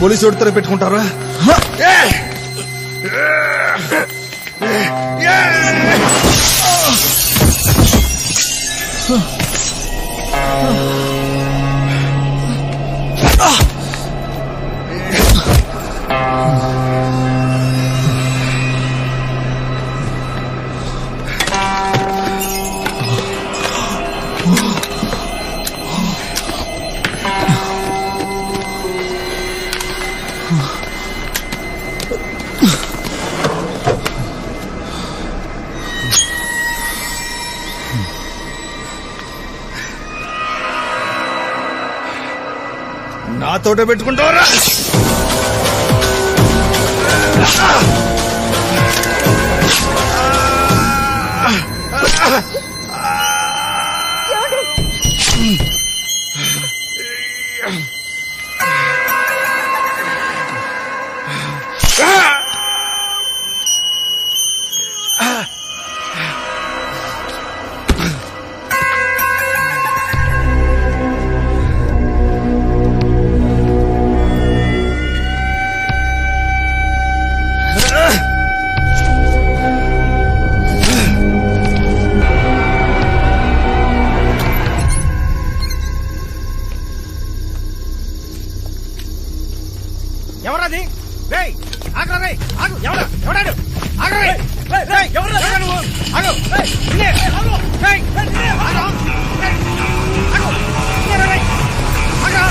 పోలీసు వాడితో పెట్టుకుంటారా? నాతోటే పెట్టుకుంటావరా? ఎవరది? రేయ్ ఆగరా రేయ్ ఆగు. ఎవడాడు? ఆగరా రేయ్. రేయ్ ఎవరు నువ్వు? ఆగు. రేయ్ నిన్నే. ఆగు. రేయ్ నిన్నే. ఆగు. రేయ్ ఆగు. నిన్నే రేయ్. ఆగు.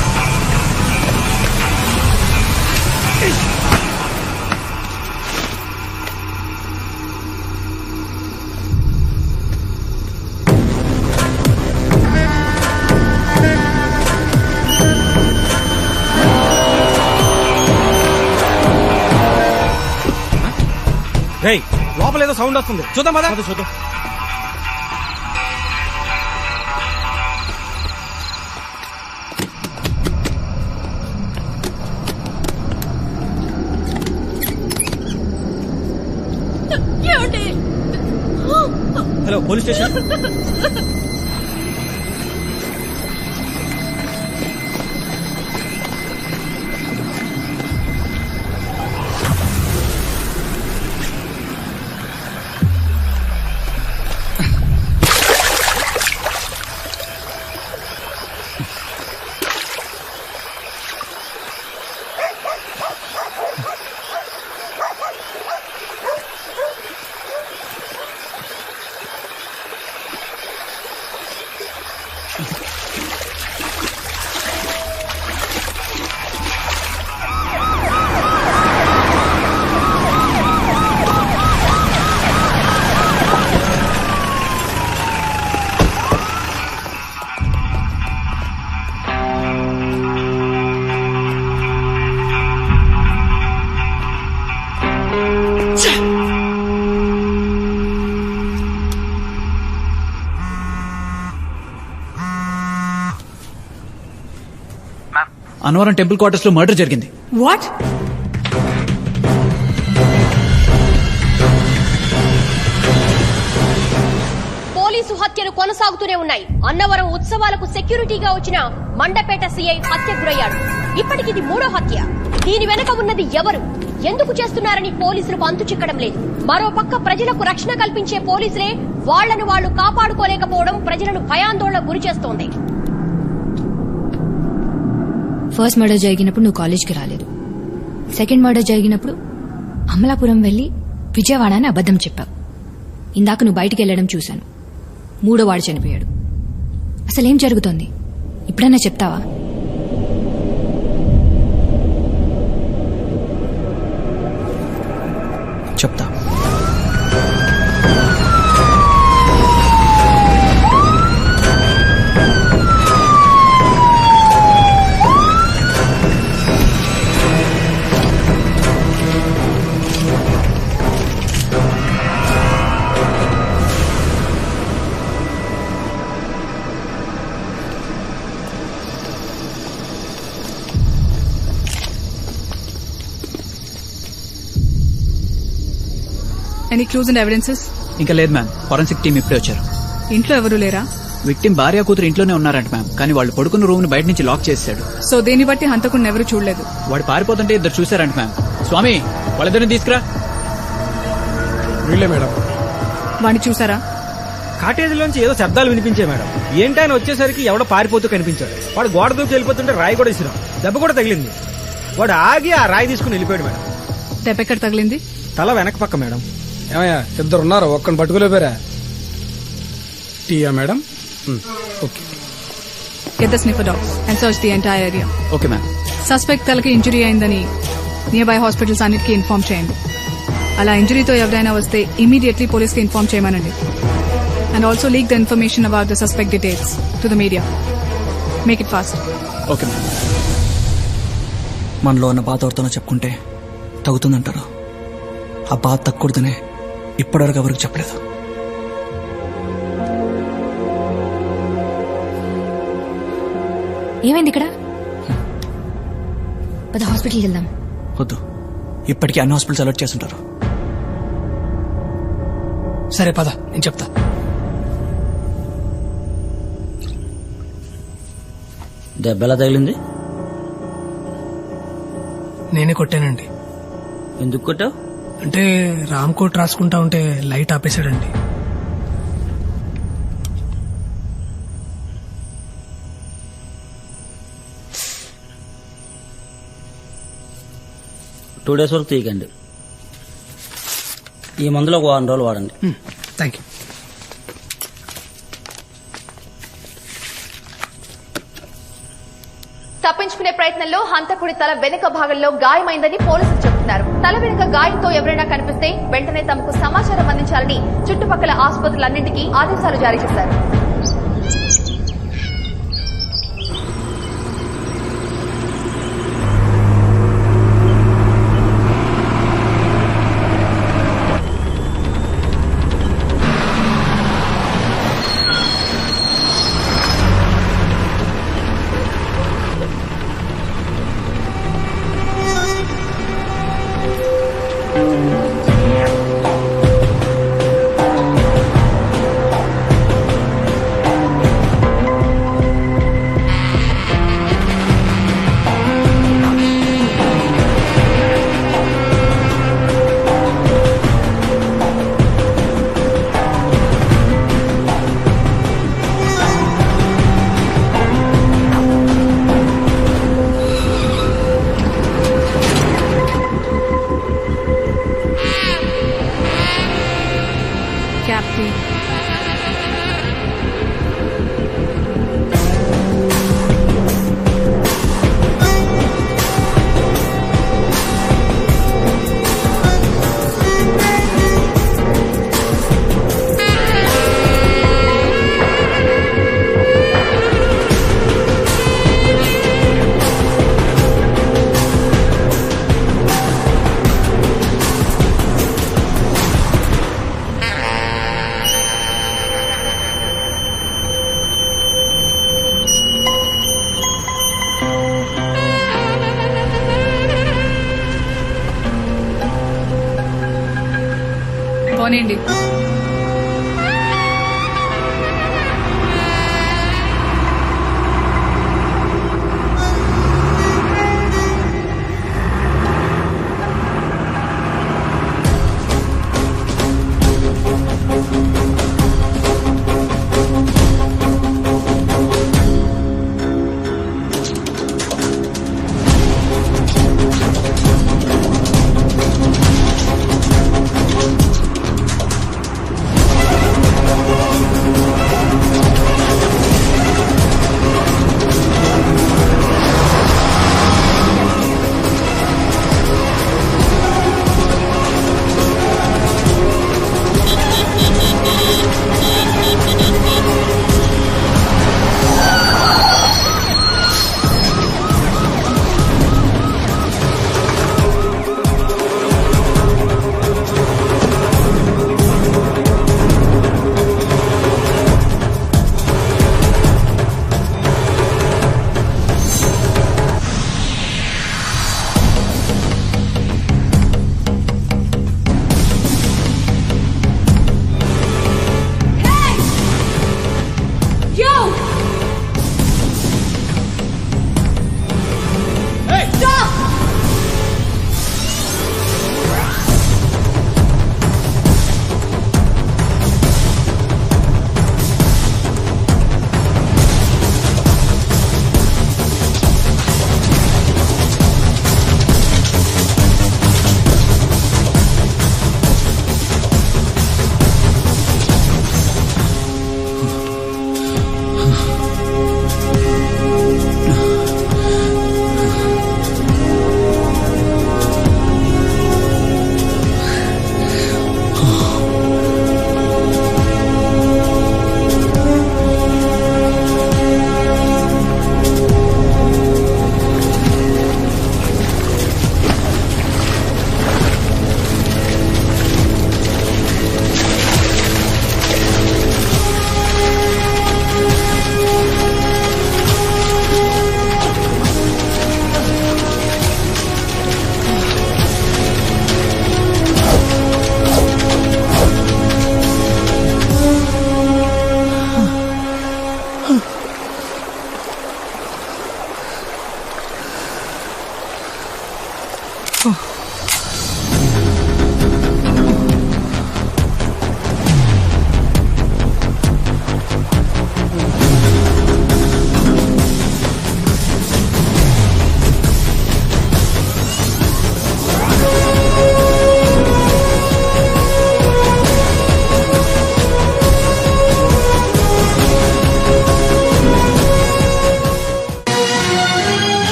రేయ్ లోపల ఏదో సౌండ్ వస్తుంది, చూద్దాం పద. చూద్దాం. Hello police station. Annavaram temple quarters లో మర్డర్ జరిగింది. వాట్? పోలీసు హత్యలు కొనసాగుతూనే ఉన్నాయి. అన్నవరం ఉత్సవాలకు సెక్యూరిటీగా వచ్చిన మండపేట సీఐ హత్య గురయ్యాడు. ఇప్పటికిది 3వ హత్య. దీని వెనక ఉన్నది ఎవరు, ఎందుకు చేస్తున్నారని పోలీసులకు అంతు చిక్కడం లేదు. మరోపక్క ప్రజలకు రక్షణ కల్పించే పోలీసులే వాళ్లను వాళ్లు కాపాడుకోలేకపోవడం ప్రజలను భయాందోళనకు గురి చేస్తోంది. ఫస్ట్ మర్డర్ జరిగినప్పుడు నువ్వు కాలేజ్కి రాలేదు. సెకండ్ మర్డర్ జరిగినప్పుడు అమలాపురం వెళ్లి విజయవాడ అని అబద్ధం చెప్పావు. ఇందాక నువ్వు బయటికి వెళ్లడం చూశాను. 3వ వాడు చనిపోయాడు. అసలేం జరుగుతోంది ఇప్పుడన్నా చెప్తావా? చెప్తా. Any clues and evidences? ఇంకా లేదు మ్యామ్. ఫోరెన్సిక్ టీం ఇప్పుడే వచ్చారు. ఇంట్లో ఎవరు లేరా? విక్టిమ్ భార్య కూతురు ఇంట్లోనే ఉన్నారంట మ్యామ్, కానీ వాళ్ళు పడుకున్న రూమ్ ని బయట నుంచి లాక్ చేశాడు. సో దీన్ని బట్టి హంతకుడిని ఎవరు చూడలేదు. వాడు పారిపోతుంటే ఇద్దరు చూశారంట మ్యామ్. స్వామి వాళ్ళిద్దరిని తీసుకురా. వీళ్ళే మేడం. వాడిని చూసారా? కాటేజ్ లోంచి ఏదో శబ్దాలు వినిపించాయి మేడం. ఏంటని వచ్చేసరికి ఎవడో పారిపోతూ కనిపించాడు. వాడు గోడ దూకి వెళ్ళిపోతుంటే రాయి కూడా ఇసిరాం. దెబ్బ కూడా తగిలింది. వాడు ఆగి ఆ రాయి తీసుకుని వెళ్ళిపోయాడు మేడం. దెబ్బ ఎక్కడ తగిలింది? తల వెనక పక్క మేడం. ఏమయ్యా ఇద్దరు ఉన్నారు, ఒక్కని పట్టుకోలేపారా? టీయా madam? Okay. Get the sniffer dogs and search the entire area. Okay ma'am. Suspect తలకి ఇంజురీ అయిందని నియర్ బై హాస్పిటల్స్ అన్నిటికీ ఇన్ఫార్మ్ చేయండి. అలా ఇంజురీతో ఎవరైనా వస్తే ఇమీడియట్లీ పోలీస్ కి ఇన్ఫార్మ్ చేయమనండి. And also leak the information about the suspect details to the media. Make it fast. Okay ma'am. మనలో ఉన్న బాధ ఎవరితోనో చెప్పుకుంటే తగ్గుతుందంటారు. ఆ బాధ తగ్గకూడదనే ఇప్పటివరకు ఎవరికి చెప్పలేదు. ఏమైంది ఇక్కడ? పద హాస్పిటల్కి వెళ్దాం. వద్దు, ఇప్పటికీ అన్ని హాస్పిటల్స్ అలర్ట్ చేస్తుంటారు. సరే పద, నేను చెప్తా. దెబ్బ ఎలా తగిలింది? నేనే కొట్టానండి. ఎందుకు కొట్టావు? అంటే రామ్ కోట్ రాసుకుంటా ఉంటే లైట్ ఆపేశాడండి. టూ డేస్ వరకు తీయకండి. ఈ మందులో ఒక 1 రోజులు వాడండి. Thank you. తప్పించుకునే ప్రయత్నంలో హంతకుడి తల వెనుక భాగంలో గాయమైందని పోలీసులు చెబుతున్నారు. తల వెనుక గాయంతో ఎవరైనా కనిపిస్తే వెంటనే తమకు సమాచారం అందించాలని చుట్టుపక్కల ఆసుపత్రులన్నింటికీ ఆదేశాలు జారీ చేశారు. పోనీండి.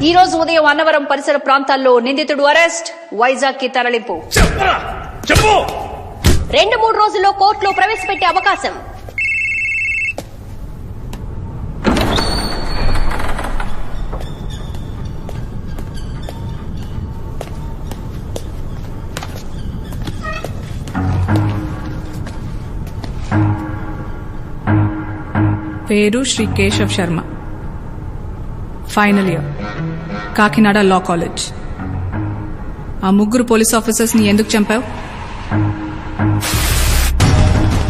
ఈ రోజు ఉదయం అన్నవరం పరిసర ప్రాంతాల్లో నిందితుడు అరెస్ట్, వైజాగ్ కి తరలింపు. 2-3 రోజుల్లో కోర్టులో ప్రవేశపెట్టే అవకాశం. పేరు Shri Keshav Sharma, final year, Kakinada law college. ఆ 3 పోలీస్ ఆఫీసర్స్ ని ఎందుకు చంపావు?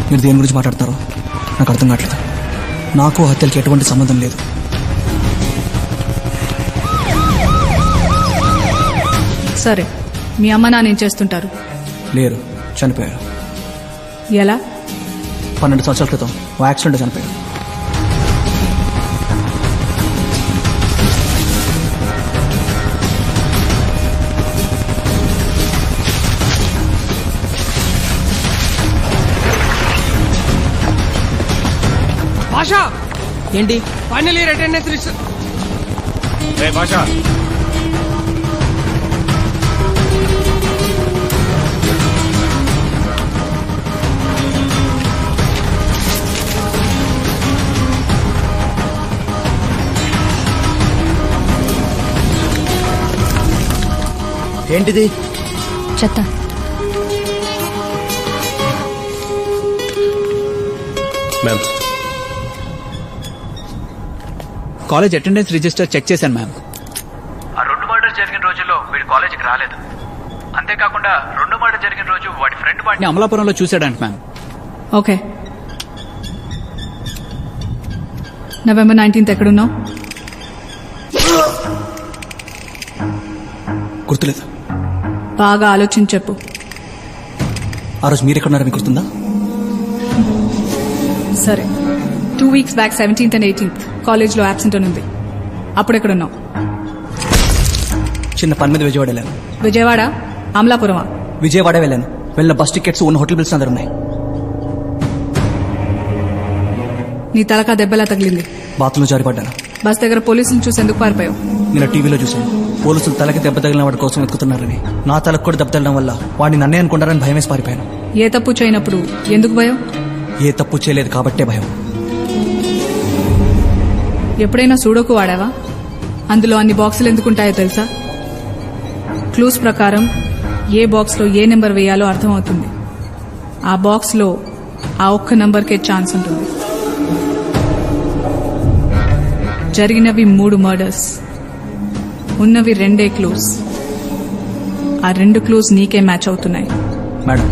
మీరు దేని గురించి మాట్లాడతారో నాకు అర్థం కావట్లేదు. నాకు హత్యలకి ఎటువంటి సంబంధం లేదు. సరే, మీ అమ్మ నాన్న ఏం చేస్తుంటారు? లేరు, చనిపోయారు. ఎలా? 12 సంవత్సరాల క్రితం ఓ యాక్సిడెంట్ చనిపోయారు. భాషా ఏంటి? Final year attendance list. Basha ఏంటిది? చెత్త. Ma'am, college attendance register check చేశాను మ్యామ్. ఆ 2 మర్డర్స్ జరిగిన రోజుల్లో వీడు కాలేజీకి రాలేదు. అంతేకాకుండా 2 మర్డర్ జరిగిన రోజు వాడి ఫ్రెండ్ వాడిని అమలాపురంలో చూశాడంట మ్యామ్. ఓకే, నవంబర్ 19th ఎక్కడున్నావు? గుర్తులేదు. బాగా ఆలోచించి చెప్పు. ఆ రోజు మీరు ఎక్కడున్నారని గుర్తుందా? సరే, 2 weeks back 17th and 18th కాలేజ్లో అబ్సెంట్ అని ఉంది. అప్పుడు ఎక్కడున్నావు? చిన్న పని మీద విజయవాడ వెళ్ళాను. విజయవాడ? అమలాపురమా? విజయవాడ వెళ్ళాను. వెళ్ళిన బస్ టికెట్స్ ఉన్న హోటల్ బిల్స్ అందరు ఉన్నాయి. నీ తలకా దెబ్బలా తగిలింది. బాత్రూంలో జారిపడ్డాను. బస్ దగ్గర పోలీసులు చూసి ఎందుకు పారిపోయావు? నేను టీవీలో చూశాను. పోలీసులు తలకి దెబ్బ తగిలిన వాడి కోసం వెతుకుతున్నారని. నా తలకు కూడా దెబ్బ తగలడం వల్ల వాడిని నన్నే అనుకుంటారని భయం వేసి పారిపోయాను. ఏ తప్పు చేయనప్పుడు ఎందుకు భయం? ఏ తప్పు చేయలేదు కాబట్టే భయం. ఎప్పుడైనా సూడోకు వాడావా? అందులో అన్ని బాక్సులు ఎందుకుంటాయో తెలుసా? క్లూస్ ప్రకారం ఏ బాక్స్లో ఏ నెంబర్ వేయాలో అర్థమవుతుంది. ఆ బాక్స్లో ఆ ఒక్క నంబర్కే ఛాన్స్ ఉంటుంది. జరిగినవి 3 మర్డర్స్, ఉన్నవి 2 క్లూస్. ఆ 2 క్లూస్ నీకే మ్యాచ్ అవుతున్నాయి. మేడం,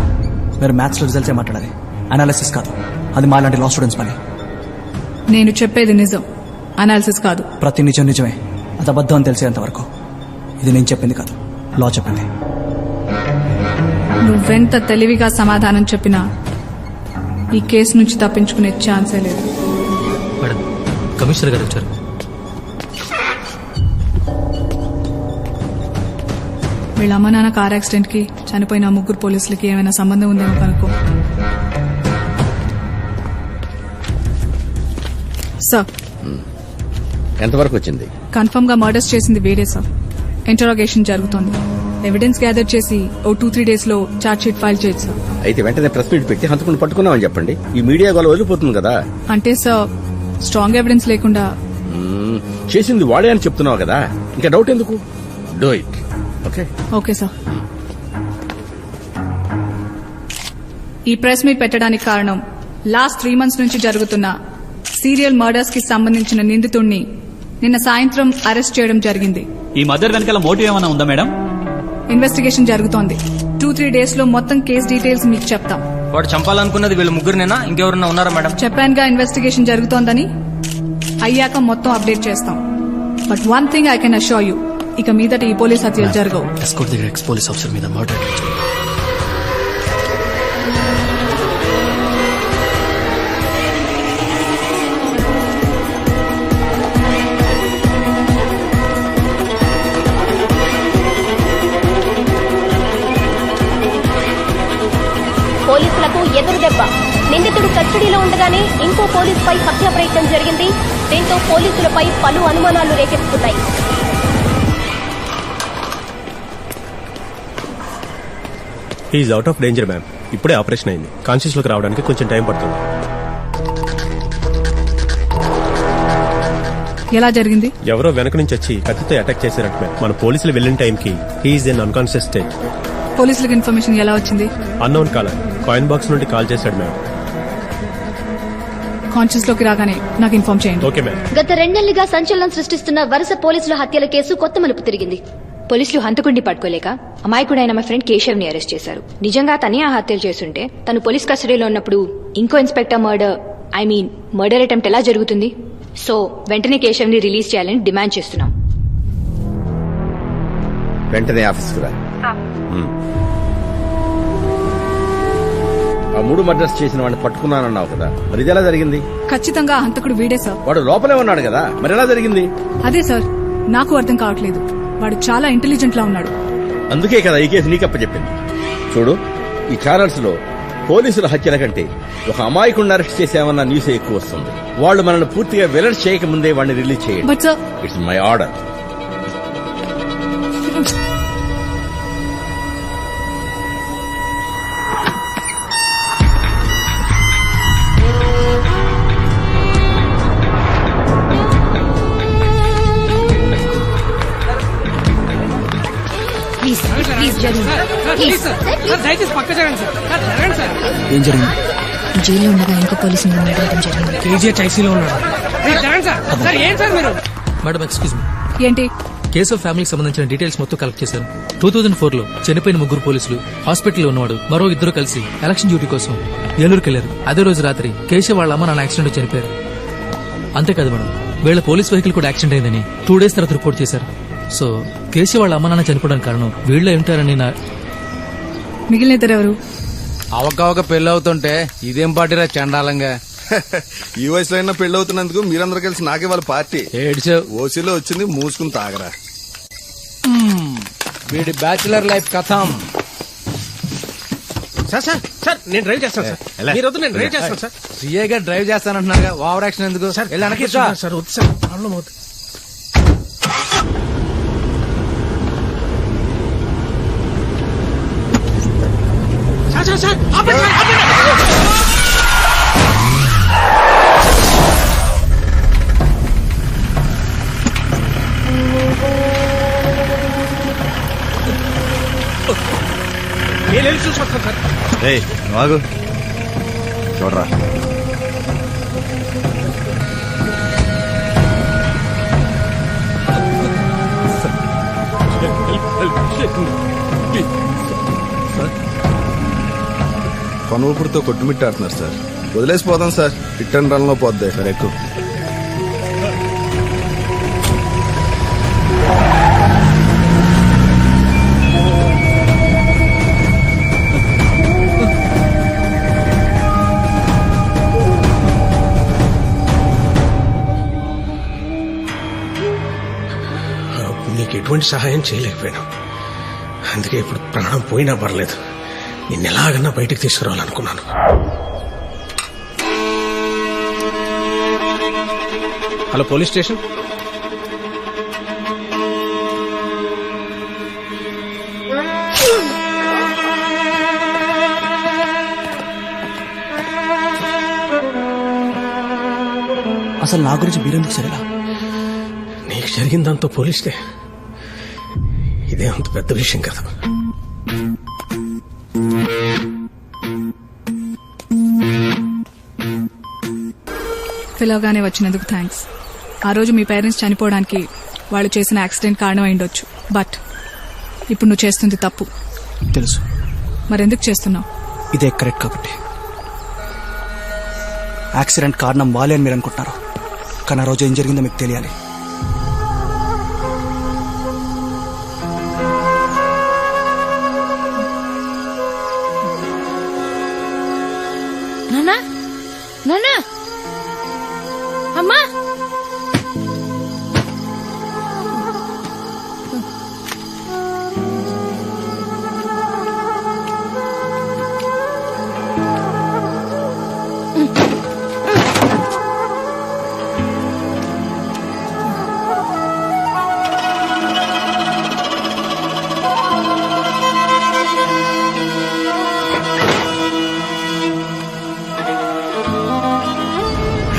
మీరు మ్యాథ్స్ లో రిజల్ట్సే మాట్లాడాలి, అనాలిసిస్ కాదు. అది మా లాంటి లా స్టూడెంట్స్ పని. నేను చెప్పేది నిజం, అనాలిసిస్ కాదు. ప్రతి నిజం నిజమే, అది అబద్ధం అని తెలిసేంత వరకు. ఇది నేను చెప్పింది కాదు, లా చెప్పింది. నువ్వెంత తెలివిగా సమాధానం చెప్పినా ఈ కేసు నుంచి తప్పించుకునే ఛాన్సే లేదు. మేడం, కమిషనర్ గారు వచ్చారు. వీళ్ళ అమ్మ నాన్న కార్ యాక్సిడెంట్ కి చనిపోయిన 3 పోలీసులకి ఏమైనా సంబంధం ఉందేమో కనుక్కో. సార్, ఎంతవరకు వచ్చింది? కన్ఫర్మ్ గా మర్డర్స్ చేసింది వేరే సార్. ఇంటరాగేషన్ జరుగుతోంది. ఎవిడెన్స్ గ్యాదర్ చేసి ఓ 2-3 days లో చార్జ్ షీట్ ఫైల్ చేయొచ్చు సార్. అయితే వెంటనే ప్రెస్ మీట్ పెట్టి హంతకుని పట్టుకున్నామని చెప్పండి. ఈ మీడియా గోల వదిలిపోతుంది కదా. అంటే సార్, స్ట్రాంగ్ ఎవిడెన్స్ లేకుండా చేసింది వాడే అని చెప్తున్నావు కదా, ఇంకా డౌట్ ఎందుకు? Do it. Okay okay sir. ఈ ప్రెస్ మీట్ పెట్టడానికి కారణం లాస్ట్ 3 months నుంచి జరుగుతున్న సీరియల్ మర్డర్స్ కి సంబంధించిన నిందితుడిని నిన్న సాయంత్రం అరెస్ట్ చేయడం జరిగింది. ఈ మర్డర్ వెనకాల మోటివ్ ఏమైనా ఉందా మేడం? ఇన్వెస్టిగేషన్ జరుగుతోంది. 2-3 days లో మొత్తం కేసు డీటెయిల్స్ మీకు చెప్తాం. వాడు చంపాలనుకున్నది వీళ్ళు 3 ఇంకెవరన్నా ఉన్నారా మేడం? చెప్పానుగా ఇన్వెస్టిగేషన్ జరుగుతోందని. అయ్యాక మొత్తం అప్డేట్ చేస్తాం. But one thing I can assure you, ఇక మీదట ఈ పోలీస్ హత్యలు జరగవు. ఎస్కోట్ దగ్గర ఎక్స్ పోలీస్ ఆఫీసర్ మీద మర్డర్. పోలీసులకు ఎదురు దెబ్బ. నిందితుడు కస్టడీలో ఉండగానే ఇంకో పోలీసుపై హత్యా ప్రయత్నం జరిగింది. దీంతో పోలీసులపై పలు అనుమానాలు రేకెత్తుతున్నాయి. He's out of danger ma'am. ఇప్పుడే ఆపరేషన్ అయింది. కాన్షియస్ లోకి రావడానికి కొంచెం టైం పడుతుంది. ఎలా జరిగింది? ఎవరో వెనక నుంచి వచ్చి కత్తితో అటాక్ చేశారంట మ్యామ్. మన పోలీసులు వెళ్ళిన టైంకి హీఈస్ ఇన్ అన్కాన్షియస్ స్టేట్. పోలీసులకు ఇన్ఫర్మేషన్ ఎలా వచ్చింది? అన్నోన్ కాలర్ కాయిన్ బాక్స్ నుండి కాల్ చేశాడు మ్యామ్. కాన్షియస్ లోకి రాగానే నాకు ఇన్ఫార్మ్ చేయండి. Okay ma'am. గత 2 నెలలుగా సంచలనం సృష్టిస్తున్న వరుస పోలీసుల హత్యల కేసు కొత్త మలుపు తిరిగింది. పోలీసులు హంతకుడిని పట్టుకోలేక అమాయకుడైన మా ఫ్రెండ్ కేశవ్ ని అరెస్ట్ చేశారు. నిజంగా తనే ఆ హత్యలు చేస్తుంటే తను పోలీస్ కస్టడీలో ఉన్నప్పుడు ఇంకో ఇన్స్పెక్టర్ మర్డర్ అటెంప్ట్ ఎలా జరుగుతుంది? సో వెంటనే కేశవ్ ని రిలీజ్ చేయాలని డిమాండ్ చేస్తున్నాం. వెంటనే ఆఫీస్కి రా. ఆ 3 మర్డర్స్ చేసిన వాడిని పట్టుకున్నానన్నావు కదా, మరి ఇది ఎలా జరిగింది? ఖచ్చితంగా హంతకుడు వీడే సార్. వాడు లోపలే ఉన్నాడు కదా, మరి ఎలా జరిగింది? అదే సార్ నాకు అర్థం కావట్లేదు. వాడు చాలా ఇంటెలిజెంట్ లా ఉన్నాడు. అందుకే కదా ఈ కేసు నీకప్ప చెప్పింది. చూడు, ఈ ఛానల్స్ లో పోలీసుల హత్యల కంటే ఒక అమాయకుడిని అరెస్ట్ చేసామన్న న్యూస్ ఎక్కువ వస్తుంది. వాళ్ళు మనల్ని పూర్తిగా వెలట్ చేయక ముందే వాడిని రిలీజ్ చేయండి. It's my order. ఏం జరిగింది? జైల్లో ఉండగా ఇంకో పోలీసుని మర్డర్ జరిగింది. కేజీహెచ్ ఐసీలో ఉన్నాడు. Madam excuse me. ఏంటి? కేసు ఆఫ్ ఫ్యామిలీకి సంబంధించిన డీటెయిల్స్ మొత్తం కలెక్ట్ చేశాను. 2004లో చనిపోయిన 3 పోలీసులు, హాస్పిటల్లో ఉన్నవాడు, మరో 2 కలిసి ఎలక్షన్ డ్యూటీ కోసం ఏలూరుకి వెళ్లారు. అదే రోజు రాత్రి కేశవ్ వాళ్ళ అమ్మ నాన్న యాక్సిడెంట్ చనిపోయారు. అంతేకాదు మేడం, వీళ్ళ పోలీస్ వెహికల్ కూడా యాక్సిడెంట్ అయిందని 2 days తర్వాత రిపోర్ట్ చేశారు. సో కేశవ్ వాళ్ళ అమ్మ నాన్న చనిపోవడానికి కారణం వీళ్ళే ఉంటారని మిగిలిన ఇద్దరు ఎవరు? అవకవక పెళ్లి అవుతుంటే ఇదేం పార్టీరా చండాలంగా. ఈ వయసులో అయినా పెళ్లి అవుతున్నందుకు మీరందరూ కలిసి నాకే వాళ్ళ పార్టీ ఏడ్చావు. ఓసీలో వచ్చింది, మూసుకుని తాగరా. వీడి బ్యాచులర్ లైఫ్ కథం. సార్ నేను డ్రైవ్ చేస్తాను సార్. మీరు వద్దు, నేను డ్రైవ్ చేస్తాను సార్. సీఏగా డ్రైవ్ చేస్తానంటున్నారుగా, ఓవర్ యాక్షన్ ఎందుకు? సార్ వెనక్కి సార్ వద్దు సార్, ప్రాబ్లం అవుతుంది. సార్ ఆపండి సార్, ఆపండి. నేను వెళ్ళి చూసుకొస్తాను సార్. ఆగు, చూడరా. పనుపుడితో కొట్టుమిట్టాడుతున్నారు సార్. వదిలేసిపోదాం సార్, హిట్ అండ్ రన్ లో పోద్ది సార్. ఎక్కువ నీకు ఎటువంటి సహాయం చేయలేకపోయాను. అందుకే ఇప్పుడు ప్రాణం పోయినా పర్లేదు, నిన్ను ఎలాగన్నా బయటకు తీసుకురావాలనుకున్నాను. Hello police station. అసలు నా గురించి మీరెందుకు సరేలా? నీకు జరిగిందంతా పోలీస్తే ఇదే అంత పెద్ద విషయం కదా. పిలవగానే వచ్చినందుకు థ్యాంక్స్. ఆ రోజు మీ పేరెంట్స్ చనిపోవడానికి వాళ్ళు చేసిన యాక్సిడెంట్ కారణం అయిండొచ్చు. బట్ ఇప్పుడు నువ్వు చేస్తుంది తప్పు తెలుసు. మరెందుకు చేస్తున్నావు? ఇదే కరెక్ట్ కాబట్టి. యాక్సిడెంట్ కారణం వాళ్ళే అని మీరు అనుకుంటున్నారు, కానీ ఆ రోజు ఏం జరిగిందో మీకు తెలియాలి. నాన్నా, నాన్నా, అమ్మా.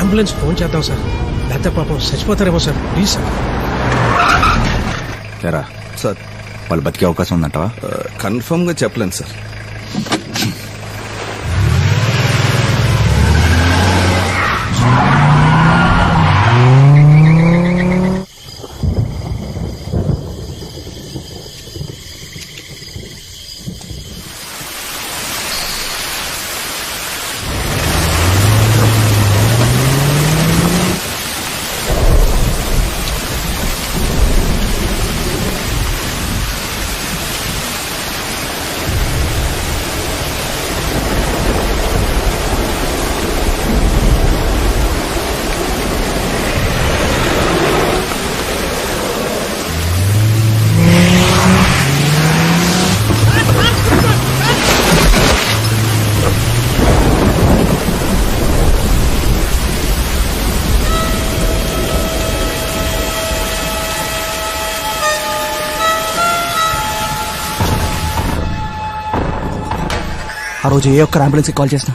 అంబులెన్స్ ఫోన్ చేద్దాం సార్, లేకపోతే పాపం చచ్చిపోతారేమో సార్. Please sir. సరే సార్, వాళ్ళు బతికే అవకాశం ఉందంటావా? కన్ఫర్మ్ గా చెప్పలేను సార్. ఆ రోజు ఏ ఒక్క అంబులెన్స్కి కాల్ చేసినా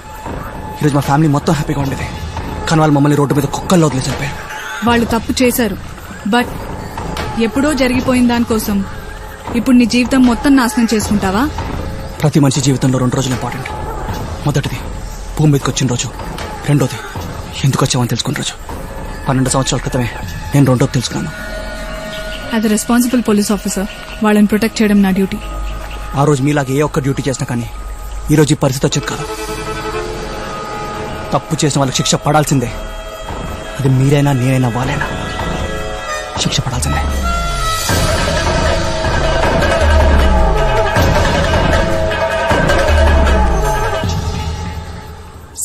ఈరోజు మా ఫ్యామిలీ మొత్తం హ్యాపీగా ఉండేది. కానీ వాళ్ళు మమ్మల్ని రోడ్డు మీద కుక్కల్లో వదిలేసి వెళ్ళిపోయారు. వాళ్ళు తప్పు చేశారు, బట్ ఎప్పుడో జరిగిపోయిన దానికోసం ఇప్పుడు నీ జీవితం మొత్తం నాశనం చేసుకుంటావా? ప్రతి మనిషి జీవితంలో 2 రోజులు ఇంపార్టెంట్. మొదటిది భూమి మీదకి వచ్చిన రోజు, రెండోది ఎందుకు వచ్చామని తెలుసుకున్న రోజు. 12 సంవత్సరాల క్రితమే నేను రెండోది తెలుసుకున్నాను. As a responsible police officer వాళ్ళని ప్రొటెక్ట్ చేయడం నా డ్యూటీ. ఆ రోజు మీలాగే ఏ ఒక్క డ్యూటీ చేసినా కానీ ఈ రోజు ఈ పరిస్థితి వచ్చేది కాదు. తప్పు చేసిన వాళ్ళకి శిక్ష పడాల్సిందే. అది మీరైనా నేనైనా వాళ్ళైనా శిక్ష పడాల్సిందే.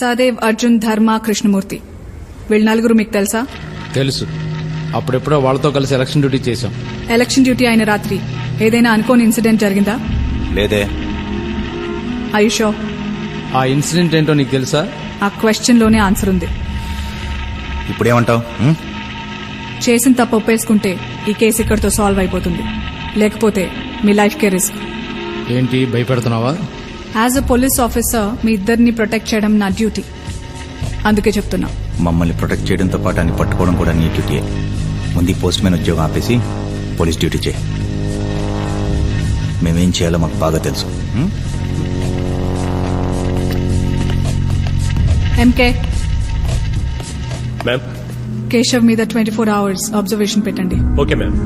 సహదేవ్, అర్జున్, ధర్మ, కృష్ణమూర్తి వీళ్ళు నలుగురు మీకు తెలుసా? తెలుసు. అప్పుడెప్పుడో వాళ్ళతో కలిసి ఎలక్షన్ డ్యూటీ చేశాం. ఎలక్షన్ డ్యూటీ అయిన రాత్రి ఏదైనా అనుకోని ఇన్సిడెంట్ జరిగిందా? లేదే. ఆయుషో, ఆ ఇన్సిడెంట్ ఏంటో నీకు తెలుసా? ఆ క్వశ్చన్ లోనే ఆన్సర్ ఉంది. ఇప్పుడేమంటావు? చేసిన తప్పు ఒప్పేసుకుంటే ఈ కేసు ఇక్కడితో సాల్వ్ అయిపోతుంది, లేకపోతే మీ లైఫ్ కే రిస్క్. ఏంటి భయపెడుతున్నావా? యాజ్ అ పోలీస్ ఆఫీసర్ మీ ఇద్దరిని ప్రొటెక్ట్ చేయడం నా డ్యూటీ, అందుకే చెప్తున్నా. మమ్మల్ని ప్రొటెక్ట్ చేయడంతో పాటు అన్ని పట్టుకోవడం కూడా నీ డ్యూటీయే. ముందు పోస్ట్ మ్యాన్ ఉద్యోగం ఆపేసి పోలీస్ డ్యూటీ చేయి. మేమేం చేయాలో మాకు బాగా తెలుసు. MK, ma'am. కేశవ్ మీద 24 hours అబ్జర్వేషన్ పెట్టండి. Okay ma'am.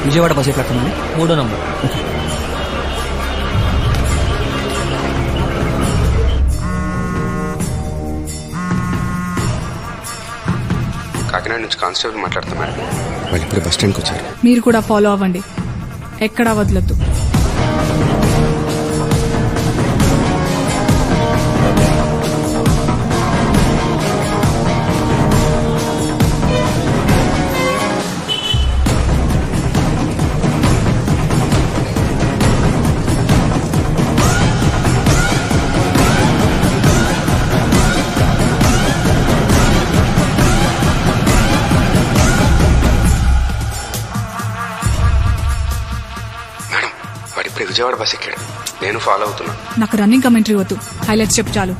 విజయవాడ బస్ ఎక్కడుందండి? 3వ నంబర్. కాకినాడ నుంచి కానిస్టేబుల్ మాట్లాడుతున్నా మేడం. వాళ్ళు ఇప్పుడే బస్ స్టాండ్కి వచ్చారు. మీరు కూడా ఫాలో అవ్వండి, ఎక్కడా వదలొద్దు. ఇప్పుడే విజయవాడ బస్ ఎక్కాడు. నేను ఫాలో అవుతున్నా. నాకు రన్నింగ్ కమెంటరీ వద్దు, హైలైట్స్ చెప్పు చాలు.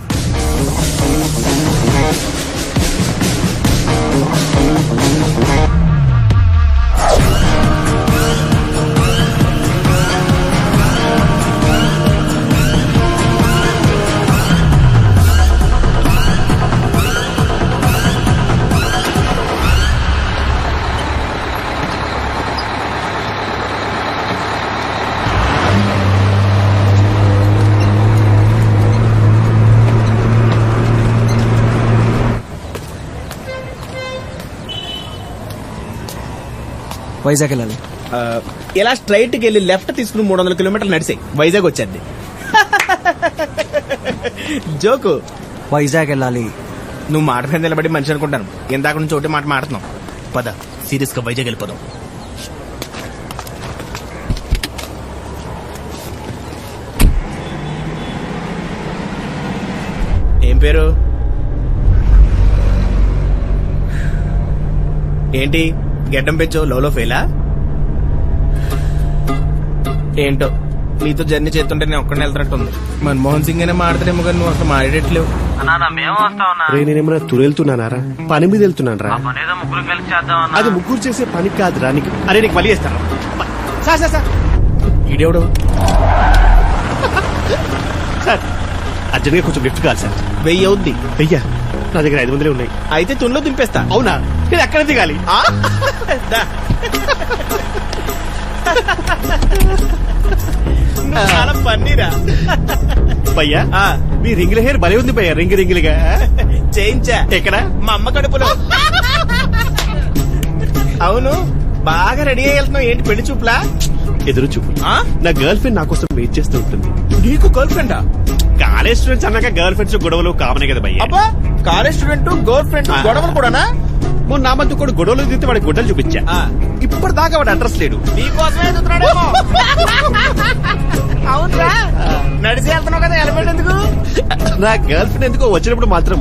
వైజాగ్ వెళ్ళాలి. ఇలా స్ట్రైట్ కి వెళ్ళి లెఫ్ట్ తీసుకుని 300 కిలోమీటర్లు నడిసే వైజాగ్ వచ్చేది. జోకు. వైజాగ్ వెళ్ళాలి. నువ్వు మాట మీద నిలబడి మనిషి అనుకుంటాను. ఇందాక నుంచి ఒకటి మాట మాడుతున్నావు. పద సీరియస్ గా వైజాగ్ వెళ్ళిపోదాం. ఏం పేరు? ఏంటి గెడ్డం పెంచో లోలో ఫెయిలా? ఏంటో నీతో జర్నీ చేస్తుంటే నేను ఒక్కడిని వెళ్తున్నట్టుంది. మన్మోహన్ సింగ్ అయినా మాడతాడేమో కానీ నువ్వు అసలు మాడేటట్లేవు. నేనేమన్నా తురెళ్తున్నానారా? పని మీద వెళ్తున్నానరా. అది ముగ్గురు చేసే పని కాదురా నీకు. అరే నీకు మళ్ళీ చేస్తారా? సార్ ఈడెవడు? సార్ అర్జెంట్ గా కొంచెం లిఫ్ట్ కావాలి సార్. 1000 అవుద్ది. 1000? నా దగ్గర 500 ఉన్నాయి. అయితే తునిలో దింపేస్తా. అవునా? నేను ఎక్కడ దిగాలి? చాలా పన్నీరా భయ్యా. మీ రింగుల హెయిర్ భలే ఉంది భయ్యా. రింగులుగా చేయించా. ఎక్కడ? మా అమ్మ కడుపులో. అవును బాగా రెడీ అయ్యి వెళ్తున్నావు. ఏంటి పెళ్లి చూపులా? ఎదురు చూపు. నా గర్ల్ ఫ్రెండ్ నా కోసం వెయిట్ చేస్తూ ఉంటుంది. నీకు గర్ల్ ఫ్రెండా? కాలేజ్ స్టూడెంట్స్ అన్నాక గర్ల్ ఫ్రెండ్స్ గొడవలు కామనే కదా భయ్యా. అబ్బా కాలేజ్ స్టూడెంట్ గర్ల్ ఫ్రెండ్ గొడవలు కూడానా? మొన్న నా మధ్య కూడా గొడవలు దిగితే వాడికి గుడ్డలు చూపించా. ఇప్పటిదాకా వాడు అడ్రస్ లేడు. నీకోసమే చూస్తున్నాడేమో. అవునరా నడిచి వెళ్తున్నావు కదా హెల్మెట్ ఎందుకు? నా గర్ల్ ఫ్రెండ్ ఎందుకో వచ్చినప్పుడు మాత్రం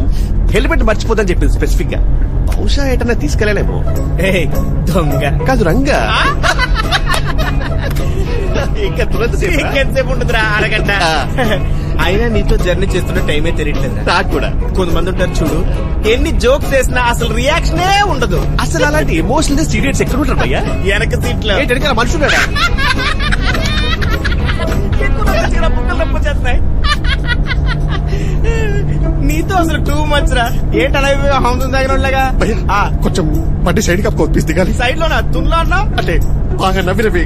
హెల్మెట్ మర్చిపోదని చెప్పింది స్పెసిఫిక్ గా. బహుశా ఏటన్నా తీసుకెళ్లేమో. దొంగ కాదు రంగా. ఇంకా ఎంతసేపు ఉంటుందిరా? అరగంట. అయినా నీతో జర్నీ చేస్తున్న టైమే తెలియట్లేదు నాకు కూడా. కొంతమంది ఉంటారు చూడు, ఎన్ని జోక్స్ చేసినా అసలు రియాక్షనే ఉండదు. అసలు అలాంటి ఎమోషనల్ సీరియస్ ఎక్కడ ఉంటారు భయ్యా? వెనక సీట్లో మనుషులు నీతో అసలు టూ మచ్ రా. ఏంటలా హంసం తగినలాగా? కొంచెం బండి సైడ్ కప్పుకో ప్లీజ్. దిగాలి. సైడ్ లోనా? తున్లో అన్నా అంటే బాగా నవ్వి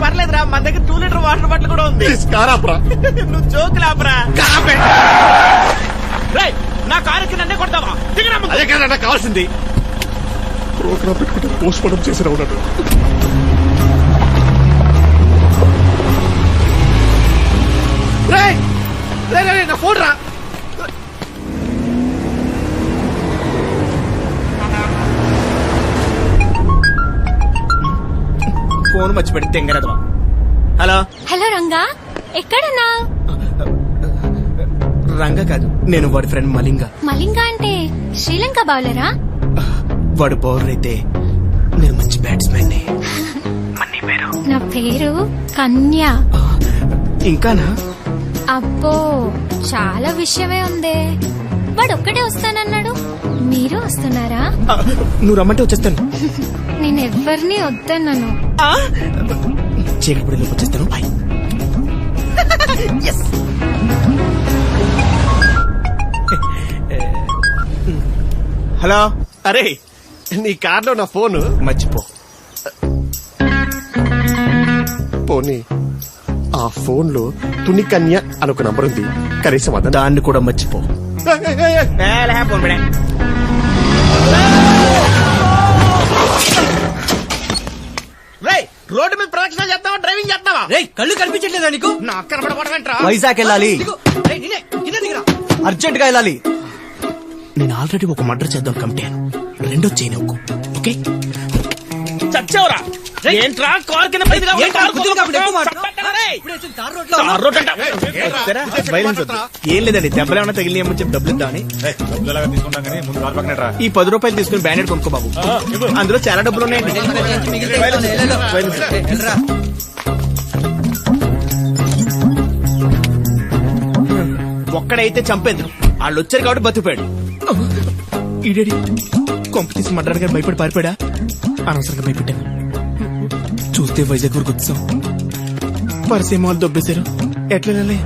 పర్లేదురా. మన దగ్గర 2 లీటర్ వాటర్ బాటిల్ కూడా ఉంది. నువ్వు జోక్ లాపరా. నా కారుకి నన్నే కొడతావా? అదే కదా నాకు కావాల్సింది. ప్రోగ్రామ్ పెట్టుకుంటే పోస్ట్ మార్టం చేసిన ఉన్నాడు. నా ఫోన్ రా. ఫోన్ మర్చిపెట్టి తెంగరదవా. హలో హలో రంగా, ఎక్కడన్నా? రంగా కాదు, నేను వాడి ఫ్రెండ్ మలింగ. మలింగ అంటే శ్రీలంక బౌలరా? వాడు బౌలర్ అయితే నేను మంచి బ్యాట్స్మెన్. నా పేరు కన్య. ఇంకానా? అబ్బో చాలా విషయమే ఉందే. వాడు ఒక్కడే వస్తానన్నాడు, మీరు వస్తున్నారా? నువ్వు రమ్మంటే వచ్చేస్తాను. నేనెవ్వరిని వద్దన్నాను. చీకటి వచ్చేస్తాను. బాయ్. హలో. అరే నీ కార్లో నా ఫోన్ మర్చిపో. పోనీ ఆ ఫోన్ లో తుని కన్య అని ఒక నంబర్ ఉంది, కనీసం దాన్ని కూడా మర్చిపో. రోడ్డు మీద ప్రదక్షిణ చేస్తావా? డ్రైవింగ్ చేస్తావా? కళ్ళు కనిపించట్లేదా నీకు? నాకు కనపడమంటా. వైజాగ్ వెళ్ళాలి. అర్జెంట్ గా వెళ్ళాలి. నేను ఆల్రెడీ ఒక మర్డర్ చేద్దాం కమిటాను. రెండో చేయను. ఓకే చచ్చావురా. ఏంట్రా కార్ కింద ఏం లేదండి, దెబ్బలు ఏమన్నా తగిలినామని చెప్పి డబ్బులు ఇద్దామని. ఈ 10 రూపాయలు తీసుకుని బ్యాండెడ్ కొనుక్కో బాబు. అందులో చాలా డబ్బులు ఉన్నాయండి. ఒక్కడైతే చంపేందుకు వాళ్ళు వచ్చారు కాబట్టి బతికిపోయాడు. ఈడేడి కొంప తీసి మడ్రాడు గారు భయపడి పారిపోయాడా? అనవసరంగా భయపెట్టాను. చూస్తే వైజాగ్ వరకు వచ్చాం. పరిసేమో వాళ్ళు దొబ్బేశారు. ఎట్లా వెళ్ళాలి?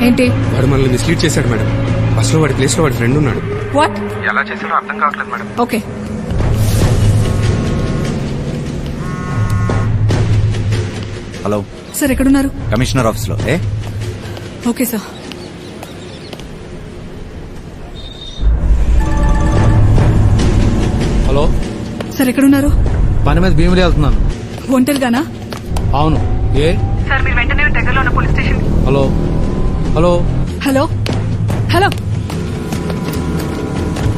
ఏంటి వాడు మనల్ని మిస్లీడ్ చేశాడు మేడం. బస్ లో వాడి ప్లేస్ లో వాడి ఫ్రెండ్ ఉన్నాడు. వాట్? ఎలా చేసాడో అర్థం కావట్లేదు మేడం. ఓకే. హలో సార్ ఎక్కడున్నారు? కమిషనర్ ఆఫీస్ లో. Okay sir. హలో సార్ ఎక్కడున్నారు? పని మీద భీమిలి వెళ్తున్నాను. ఒంటరిగానా? అవును. ఏ సార్ మీరు వెంటనే దగ్గరలో ఉన్న police station. Hello hello hello hello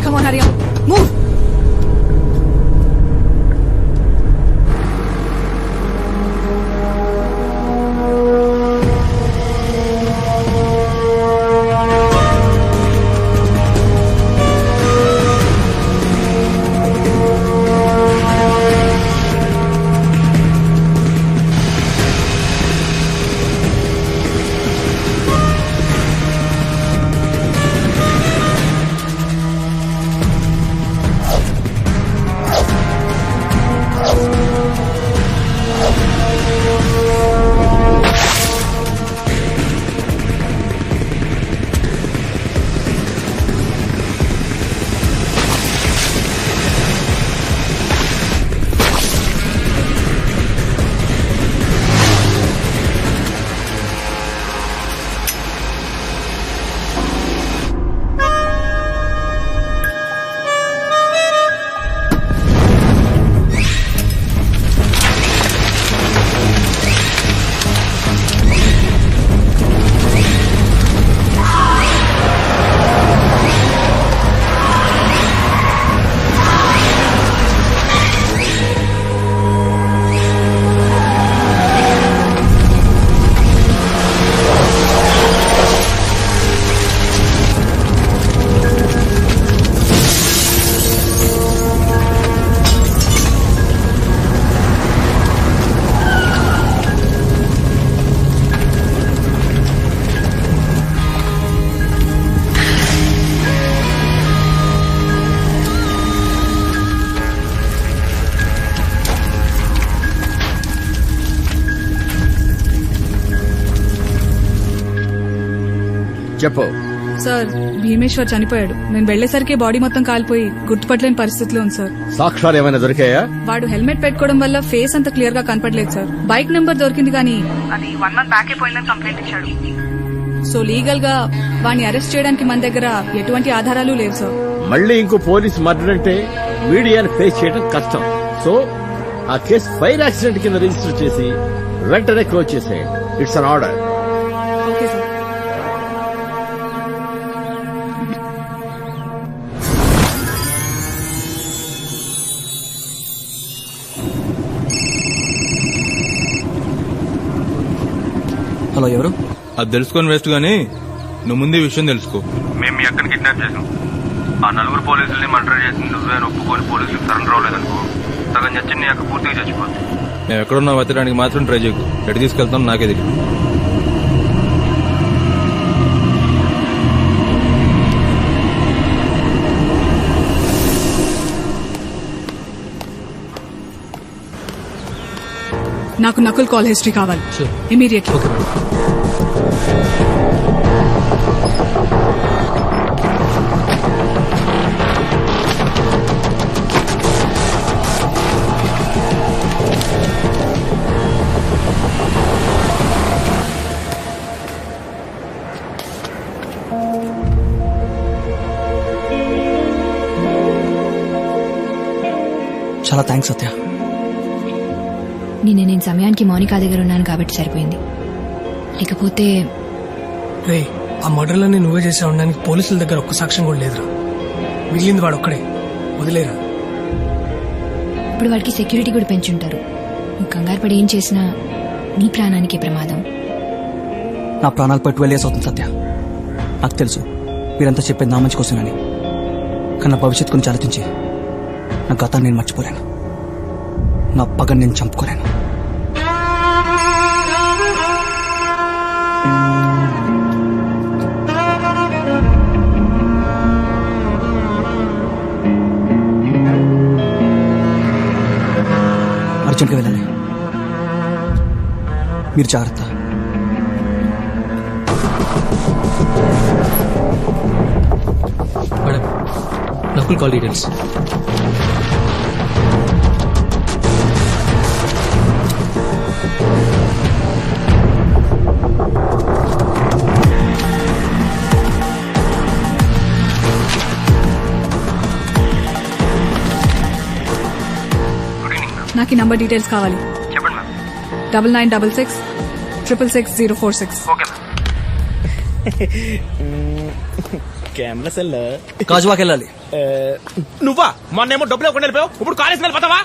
come on Hari up move. చెప్పు. సార్ భీమేశ్వర్ చనిపోయాడు. నేను వెళ్లేసరికి బాడీ మొత్తం కాలిపోయి గుర్తుపట్టలేని పరిస్థితిలో ఉంది సార్. సాక్ష్యాలు ఏమైనా దొరికాయా? వాడు హెల్మెట్ పెట్టుకోవడం వల్ల ఫేస్ అంత క్లియర్ గా కనపడలేదు సార్. బైక్ నెంబర్ దొరికింది కానీ అది 1 month బ్యాక్ అయిపోయిందని కంప్లైంట్ ఇచ్చాడు. సో లీగల్ గా వాడిని అరెస్ట్ చేయడానికి మన దగ్గర ఎటువంటి ఆధారాలు లేవు సార్. మళ్ళీ ఇంకో పోలీస్ మర్డర్ అంటే మీడియాను ఫేస్ చేయడం కష్టం. సో ఆ కేసు ఫైర్ యాక్సిడెంట్ కింద రిజిస్టర్ చేసి వెంటనే క్లోజ్ చేసేయండి. It's an order. Okay sir. Hello, ఎవరు? అది తెలుసుకొని వేస్ట్ గానీ నువ్వు ముందు ఈ విషయం తెలుసుకో. మేము మీ అక్కని కిడ్నాప్ చేసాం. ఆ 4 పోలీసుల్ని మర్డర్ చేసింది నువ్వే అని ఒప్పుకొని పోలీసులకు సరెండర్ అవ్వలేదనుకో, సగం చచ్చి నీ అక్క పూర్తిగా చచ్చిపోతుంది. మేము ఎక్కడున్నా వెతడానికి మాత్రం ట్రై చేయకు. ఎటు తీసుకెళ్తాం నాకే తెలియదు. నాకు నకుల్ కాల్ హిస్టరీ కావాలి ఇమీడియట్లీ. చాలా థ్యాంక్స్ సత్య. నేను సమయానికి మౌనిక దగ్గర ఉన్నాను కాబట్టి సరిపోయింది. లేకపోతే రే, ఆ మర్డర్లన్నీ నువ్వే చేసా ఉండడానికి పోలీసుల దగ్గర ఒక్క సాక్ష్యం కూడా లేదురా. మిగిలింది వాడు ఒక్కడే. వదిలేరా. ఇప్పుడు వాడికి సెక్యూరిటీ కూడా పెంచుంటారు. నువ్వు కంగారు పడి ఏం చేసినా నీ ప్రాణానికే ప్రమాదం. నా ప్రాణాలు పట్టు 12 years అవుతుంది సత్య. నాకు తెలుసు మీరంతా చెప్పేది నా మంచి కోసమని. కానీ నా భవిష్యత్తు గురించి ఆలోచించి నా గతాన్ని నేను మర్చిపోలేను. నా పగని నేను చంపుకోలేను. అర్జెంట్గా వెళ్ళాలి. మీరు జాగ్రత్త. Madam Nakul call details. నాకు ఈ నంబర్ డీటెయిల్స్ కావాలి. చెప్పండి ma'am. 9966 666 046. Okay ma'am. Camera cell గాజువాకి వెళ్ళాలి. నువ్వా మొన్నేమో డబ్బులు ఇవ్వకుండా వెళ్ళిపోయావు, ఇప్పుడు కాలేజ్ వెళ్ళిపోతావా?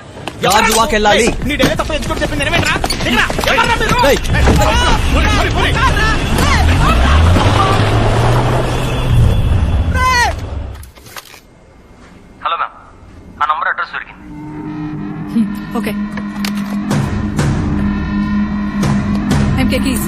గాజువాకి వెళ్ళాలి. నీ డైలీ తప్ప ఎంచుకోవడం చెప్పింది నిజమేంట్రా? దిగరా. ఎవర్రా మీరు? ఏయ్. పోనీ, పోనీ, పోనీ. హలో మ్యామ్, ఆ నంబర్ అడ్రస్ దొరికింది. ఓకే. ఎంకే కీస్.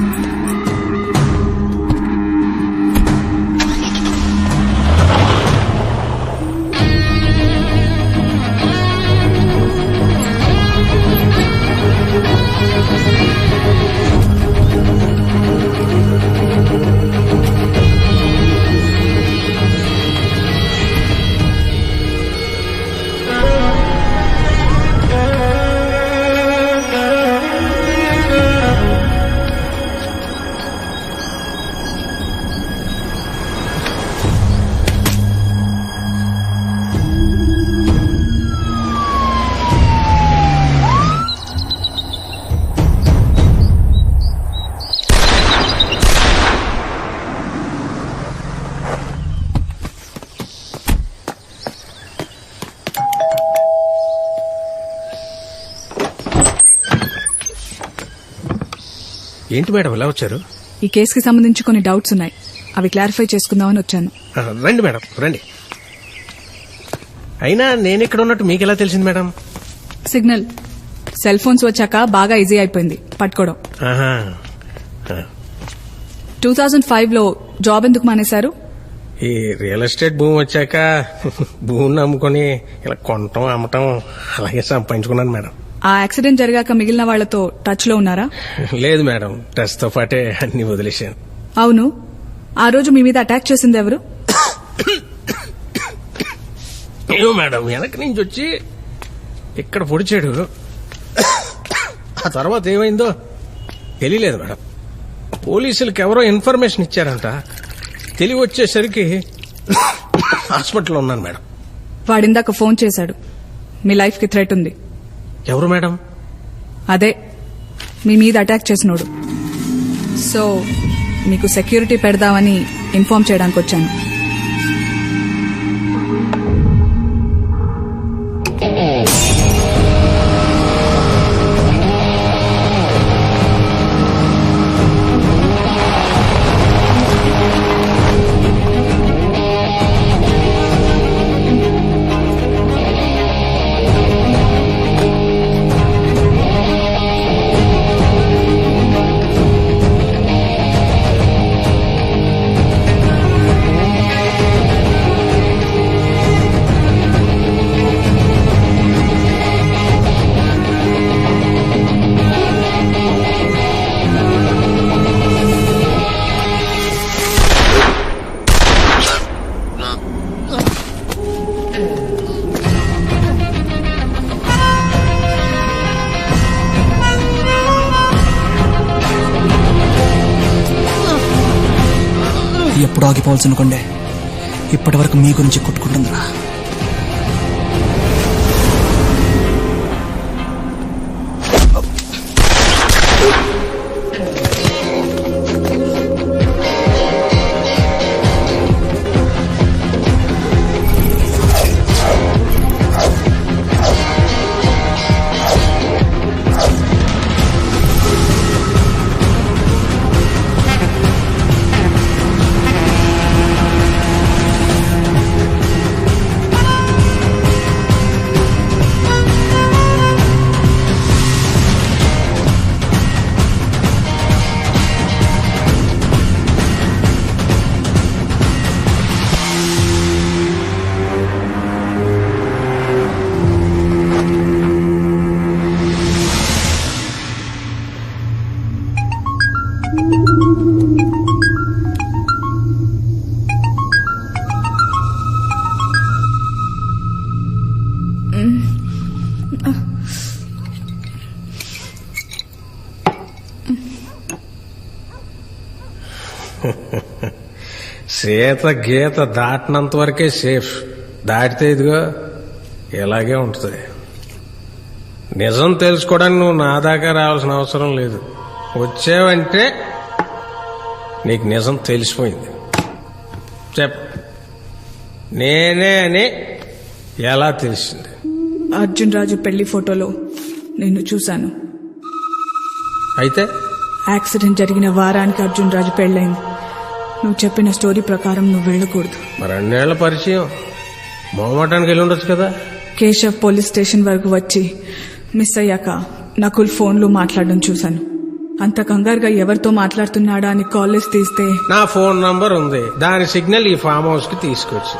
ఏంటి మేడం ఇలా వచ్చారు? ఈ కేసుకి సంబంధించి కొన్ని డౌట్స్ ఉన్నాయి, అవి క్లారిఫై చేసుకుందామని వచ్చాను. రండి మేడం రండి. అయినా నేను ఇక్కడ ఉన్నట్టు మీకు ఎలా తెలిసింది మేడం? సిగ్నల్. సెల్ ఫోన్స్ వచ్చాక బాగా ఈజీ అయిపోయింది పట్టుకోవడం. 2005లో జాబ్ ఎందుకు మానేశారు? ఈ రియల్ ఎస్టేట్ భూమి వచ్చాక భూమిని అమ్ముకొని ఇలా కొనటం అమ్మటం అలాగే సంపాదించుకున్నాను మేడం. ఆ యాక్సిడెంట్ జరిగాక మిగిలిన వాళ్లతో టచ్ లో ఉన్నారా? లేదు మేడం, టచ్ తో పాటే అన్ని వదిలేశాను. అవును, ఆ రోజు మీ మీద అటాక్ చేసింది ఎవరు? ఏమో మేడం, వెనక నుంచి వచ్చి ఇక్కడ పొడిచాడు. ఆ తర్వాత ఏమైందో తెలియలేదు మేడం. పోలీసులకు ఎవరో ఇన్ఫర్మేషన్ ఇచ్చారంట, తెలివి వచ్చేసరికి హాస్పిటల్లో ఉన్నాను మేడం. వాడిందాక ఫోన్ చేశాడు, మీ లైఫ్ కి థ్రెట్ ఉంది. ఎవరు మేడం? అదే మీ మీద అటాక్ చేసినోడు. సో మీకు సెక్యూరిటీ పెడదామని ఇన్ఫార్మ్ చేయడానికి వచ్చాను. ఎప్పుడు ఆగిపోవాల్సిన కొండే ఇప్పటి వరకు మీ గురించి కొట్టుకుంటుందిరా. సీత గీత దాటినంత వరకే సేఫ్. దాటితే ఇదిగో ఇలాగే ఉంటుంది. నిజం తెలుసుకోవడానికి నువ్వు నా దాకా రావాల్సిన అవసరం లేదు. వచ్చావంటే నీకు నిజం తెలిసిపోయింది. చెప్ప నేనే అని ఎలా తెలిసింది? అర్జున్ రాజు పెళ్లి ఫోటోలో నిన్ను చూశాను. అయితే యాక్సిడెంట్ జరిగిన వారానికి అర్జున్ రాజు పెళ్ళైంది. నువ్వు చెప్పిన స్టోరీ ప్రకారం నువ్వు వెళ్ళకూడదు. మరి అన్నేళ్ల పరిచయం మొహమాటానికి వెళ్ళి ఉండొచ్చు కదా. కేశవ్ పోలీస్ స్టేషన్ వరకు వచ్చి మిస్ అయ్యాక నకుల్ ఫోన్లో మాట్లాడడం చూశాను. అంత కంగారుగా ఎవరితో మాట్లాడుతున్నాడా అని కాలేజ్ తీస్తే నా ఫోన్ నంబర్ ఉంది. దాని సిగ్నల్ ఈ ఫామ్ హౌస్ కి తీసుకొచ్చి.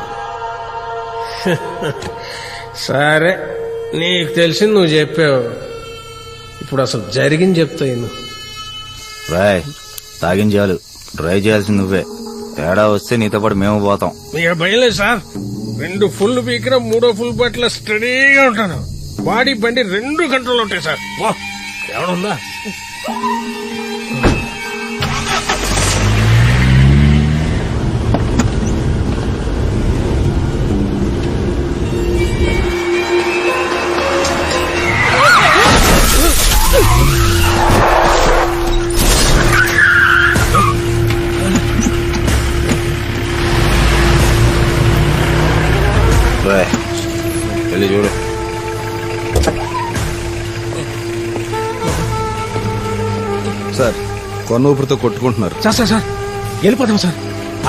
సరే, నీకు తెలిసింది నువ్వు చెప్పావు. ఇప్పుడు అసలు జరిగింది చెప్తాను. రాయ్ తాగించాలు, డ్రైవ్ చేయాల్సింది నువ్వే. తేడా వస్తే నీతో పాటు మేము పోతాం. మీకు భయలేదు సార్. 2 ఫుల్ పీకిన 3వ ఫుల్ బట్ల స్టడీగా ఉంటాను. బాడీ బండి 2 గంటలు ఉంటాయి సార్. వా ఎవడుందా? వెళ్ళి చూడు. సార్ కొన్న ఊపిరితో కొట్టుకుంటున్నారు. సార్ సార్ సార్ వెళ్ళిపోతాం సార్.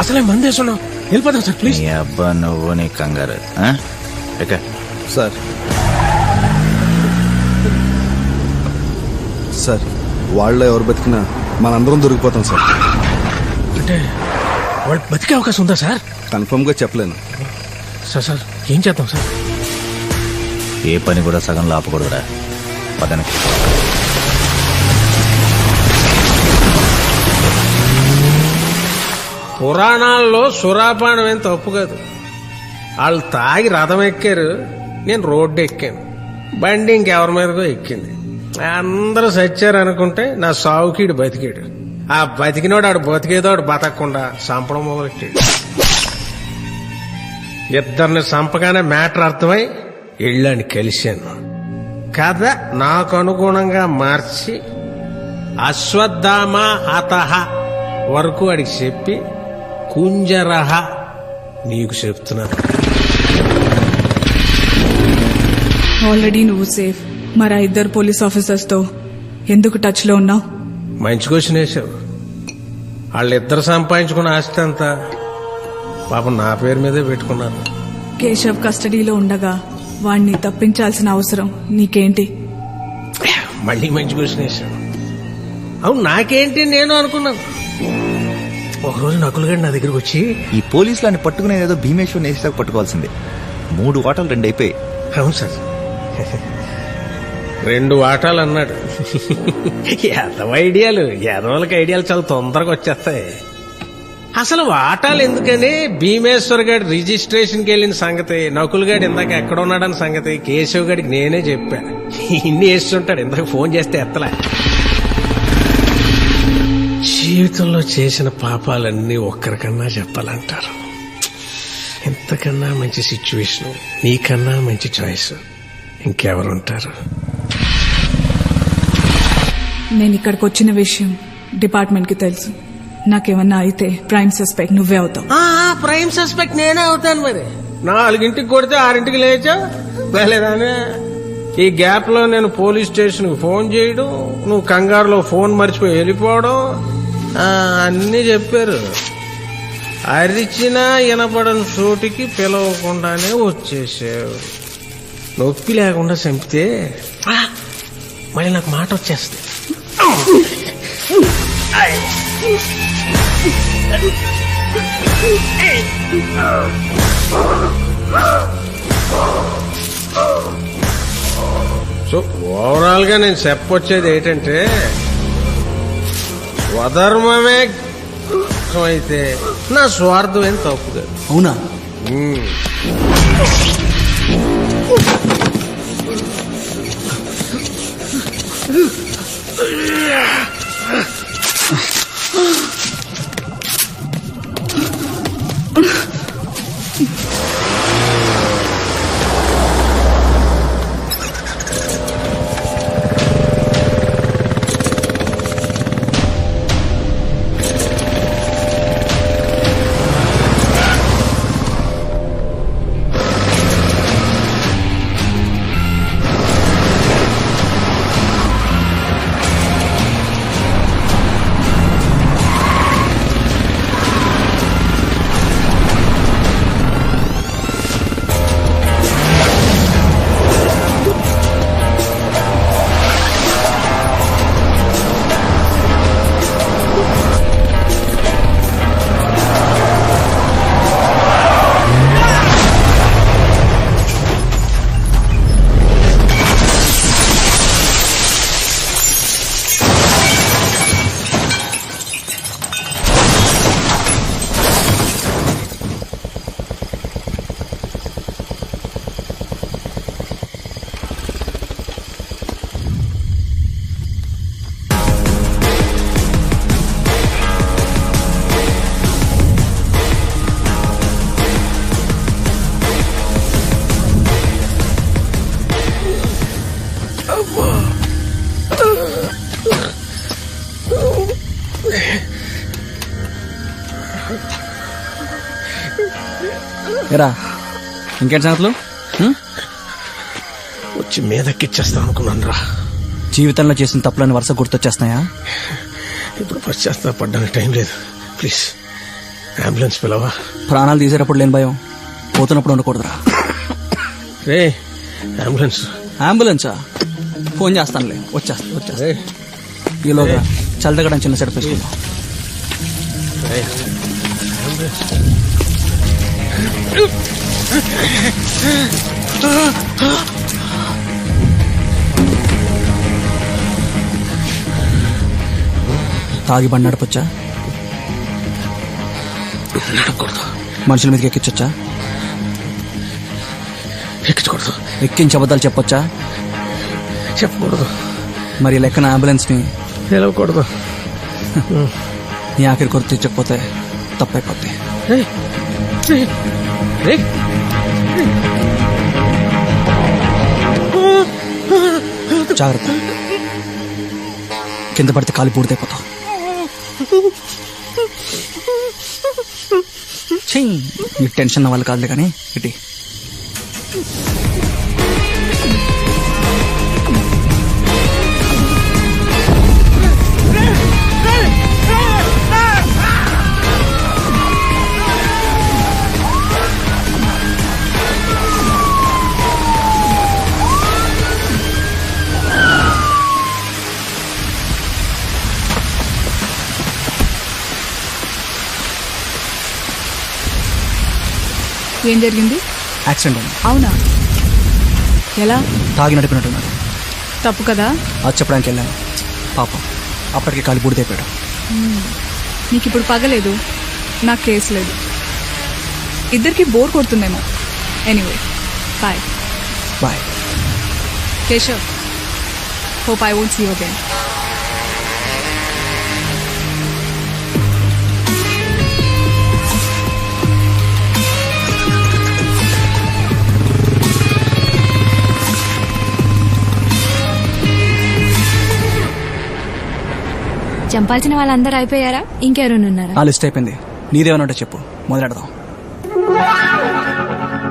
అసలే మందేస్తున్నాం. వెళ్ళిపోతాం సార్ ప్లీజ్. నీ అబ్బా నువ్వు నీ కంగారు. సార్ సార్ వాళ్ళలో ఎవరు బతికినా మనందరం దొరికిపోతాం సార్. అంటే వాళ్ళు బతికే అవకాశం ఉందా సార్? కన్ఫర్మ్ గా చెప్పలేను సార్. సార్ ఏం చేద్దాం సార్? ఏ పని కూడా సగంలో ఆపకూడదురా. పదనకి పురాణాల్లో సురాపానం ఏం తప్పు కాదు. వాళ్ళు తాగి రథం ఎక్కారు, నేను రోడ్డు ఎక్కాను. బండి ఇంకెవరి మీదకో ఎక్కింది. అందరూ సచ్చారు అనుకుంటే నా సావుకీడు బతికాడు. ఆ బతికినోడు ఆడు బతికేదో ఆడు బతకకుండా చంపడం మొదలెట్టాడు. ఇద్దరిని చంపగానే మ్యాటర్ అర్థమై ఇళ్ళని కలిశాను. కథ నాకు అనుగుణంగా మార్చి అశ్వత్థామ హతః వరకు అడిగి చెప్పి కుంజరహ నీకు చెప్తున్నాను. ఆల్రెడీ నువ్వు సేఫ్. మరి ఆ 2 పోలీస్ ఆఫీసర్స్ తో ఎందుకు టచ్ లో ఉన్నావు? మంచి క్వశ్చన్ వేసావు. వాళ్ళిద్దరు సంపాదించుకున్న ఆస్తి అంతా పాపం నా పేరు మీదే పెట్టుకున్నారు. కేశవ్ కస్టడీలో ఉండగా వాణ్ణి తప్పించాల్సిన అవసరం నీకేంటి? మళ్ళీ మంచి క్వశ్చన్ వేసావు. అవును నాకేంటి నేను అనుకున్నాను. ఒకరోజు నకుల్ గారు నా దగ్గరకు వచ్చి, ఈ పోలీసులని పట్టుకునేదో భీమేశ్వర్ నేసాక పట్టుకోవాల్సిందే. 3 వాటాలు 2 అయిపోయాయి. అవును సార్, 2 వాటాలు అన్నాడు. యాదవ ఐడియాలు, యాదవులకి ఐడియాలు చాలా తొందరగా వచ్చేస్తాయి. అసలు వాటాలు ఎందుకని భీమేశ్వర్ గారి రిజిస్ట్రేషన్కి వెళ్ళిన సంగతి, నకుల్ గారు ఇందాక ఎక్కడ ఉన్నాడని సంగతి కేశవ్ గారికి నేనే చెప్పా. ఇన్ని వేస్తుంటాడు. ఇందాక ఫోన్ చేస్తే ఎత్తలే. జీవితంలో చేసిన పాపాలన్నీ ఒక్కరికన్నా చెప్పాలంటారు. ఇంతకన్నా మంచి సిచ్యువేషన్, నీకన్నా మంచి చాయిస్ ఇంకెవరుంటారు? నేను ఇక్కడికి వచ్చిన విషయం డిపార్ట్మెంట్ కి తెలుసు. నాకేమన్నా అయితే ప్రైమ్ సస్పెక్ట్ నువ్వే అవుతావు. ప్రైమ్ సస్పెక్ట్ నేనే అవుతాను. మరి 4ంటికి కొడితే 6ంటికి లేచా వెళ్ళేదానే. ఈ గ్యాప్ లో నేను పోలీస్ స్టేషన్ కు ఫోన్ చేయడం, నువ్వు కంగారులో ఫోన్ మర్చిపోయి వెళ్ళిపోవడం అన్నీ చెప్పారు. అరిచినా వినపడని చోటికి పిలవకుండానే వచ్చేసావు. నొప్పి లేకుండా చంపితే మళ్ళీ నాకు మాట వచ్చేస్తుంది. సో ఓవరాల్ గా నేను చెప్పొచ్చేది ఏంటంటే, స్వధర్మమే అయితే నా స్వార్థం ఏం తప్పు కాదు. అవునా? ఎరా ఇంకేంటి సంగతులు? వచ్చి మీదెక్కిచ్చేస్తాం అనుకున్నాను రా. జీవితంలో చేసిన తప్పులని వరుస గుర్తొచ్చేస్తున్నాయా? ఇప్పుడు పశ్చాత్తాపడ్డానికి టైం లేదు. ప్లీజ్ అంబులెన్స్ పిలవా. ప్రాణాలు తీసేటప్పుడు లేని భయం పోతున్నప్పుడు ఉండకూడదురా. రే అంబులెన్స్. అంబులెన్సా? ఫోన్ చేస్తానులే. వచ్చేస్తా. ఈలోగా చల్లదగడం చిన్న సెట్ తీసుకుందాం. తాగి బండి నడపొచ్చా? నడకూడదు. మనుషుల మీదకి ఎక్కించొచ్చా? ఎక్కించకూడదు. ఎక్కించి అబద్ధాలు చెప్పొచ్చా? చెప్పకూడదు. మరి లెక్కన అంబులెన్స్ ని పిలవకూడదు. నీ ఆఖరి కొరకు తీర్చకపోతే తప్పైపోద్ది. జాగ్రత్త, కింద పడితే కాలి పూర్తయిపోతావు. నీ టెన్షన్ వల్ల కాదులే కానీ ఇటీ. ఏం జరిగింది? యాక్సిడెంట్ అయింది. అవునా? ఎలా? తాగి నడిపినట్టున్నాడు. తప్పు కదా? అది చెప్పడానికి వెళ్ళాను. పాపం అప్పటికి కాలి బూడిదైపోయాడు. నీకు ఇప్పుడు పగలేదు, నాకు కేసు లేదు. ఇద్దరికి బోర్ కొడుతుందేమో. Anyway bye. Bye Keshav. Hope I won't see you again. చంపాల్సిన వాళ్ళందరూ అయిపోయారా? ఇంకెవరైనా ఉన్నారా? ఆ లిస్ట్ అయిపోయింది. నీదేమన్నా చెప్పు, మొదలెడదాం.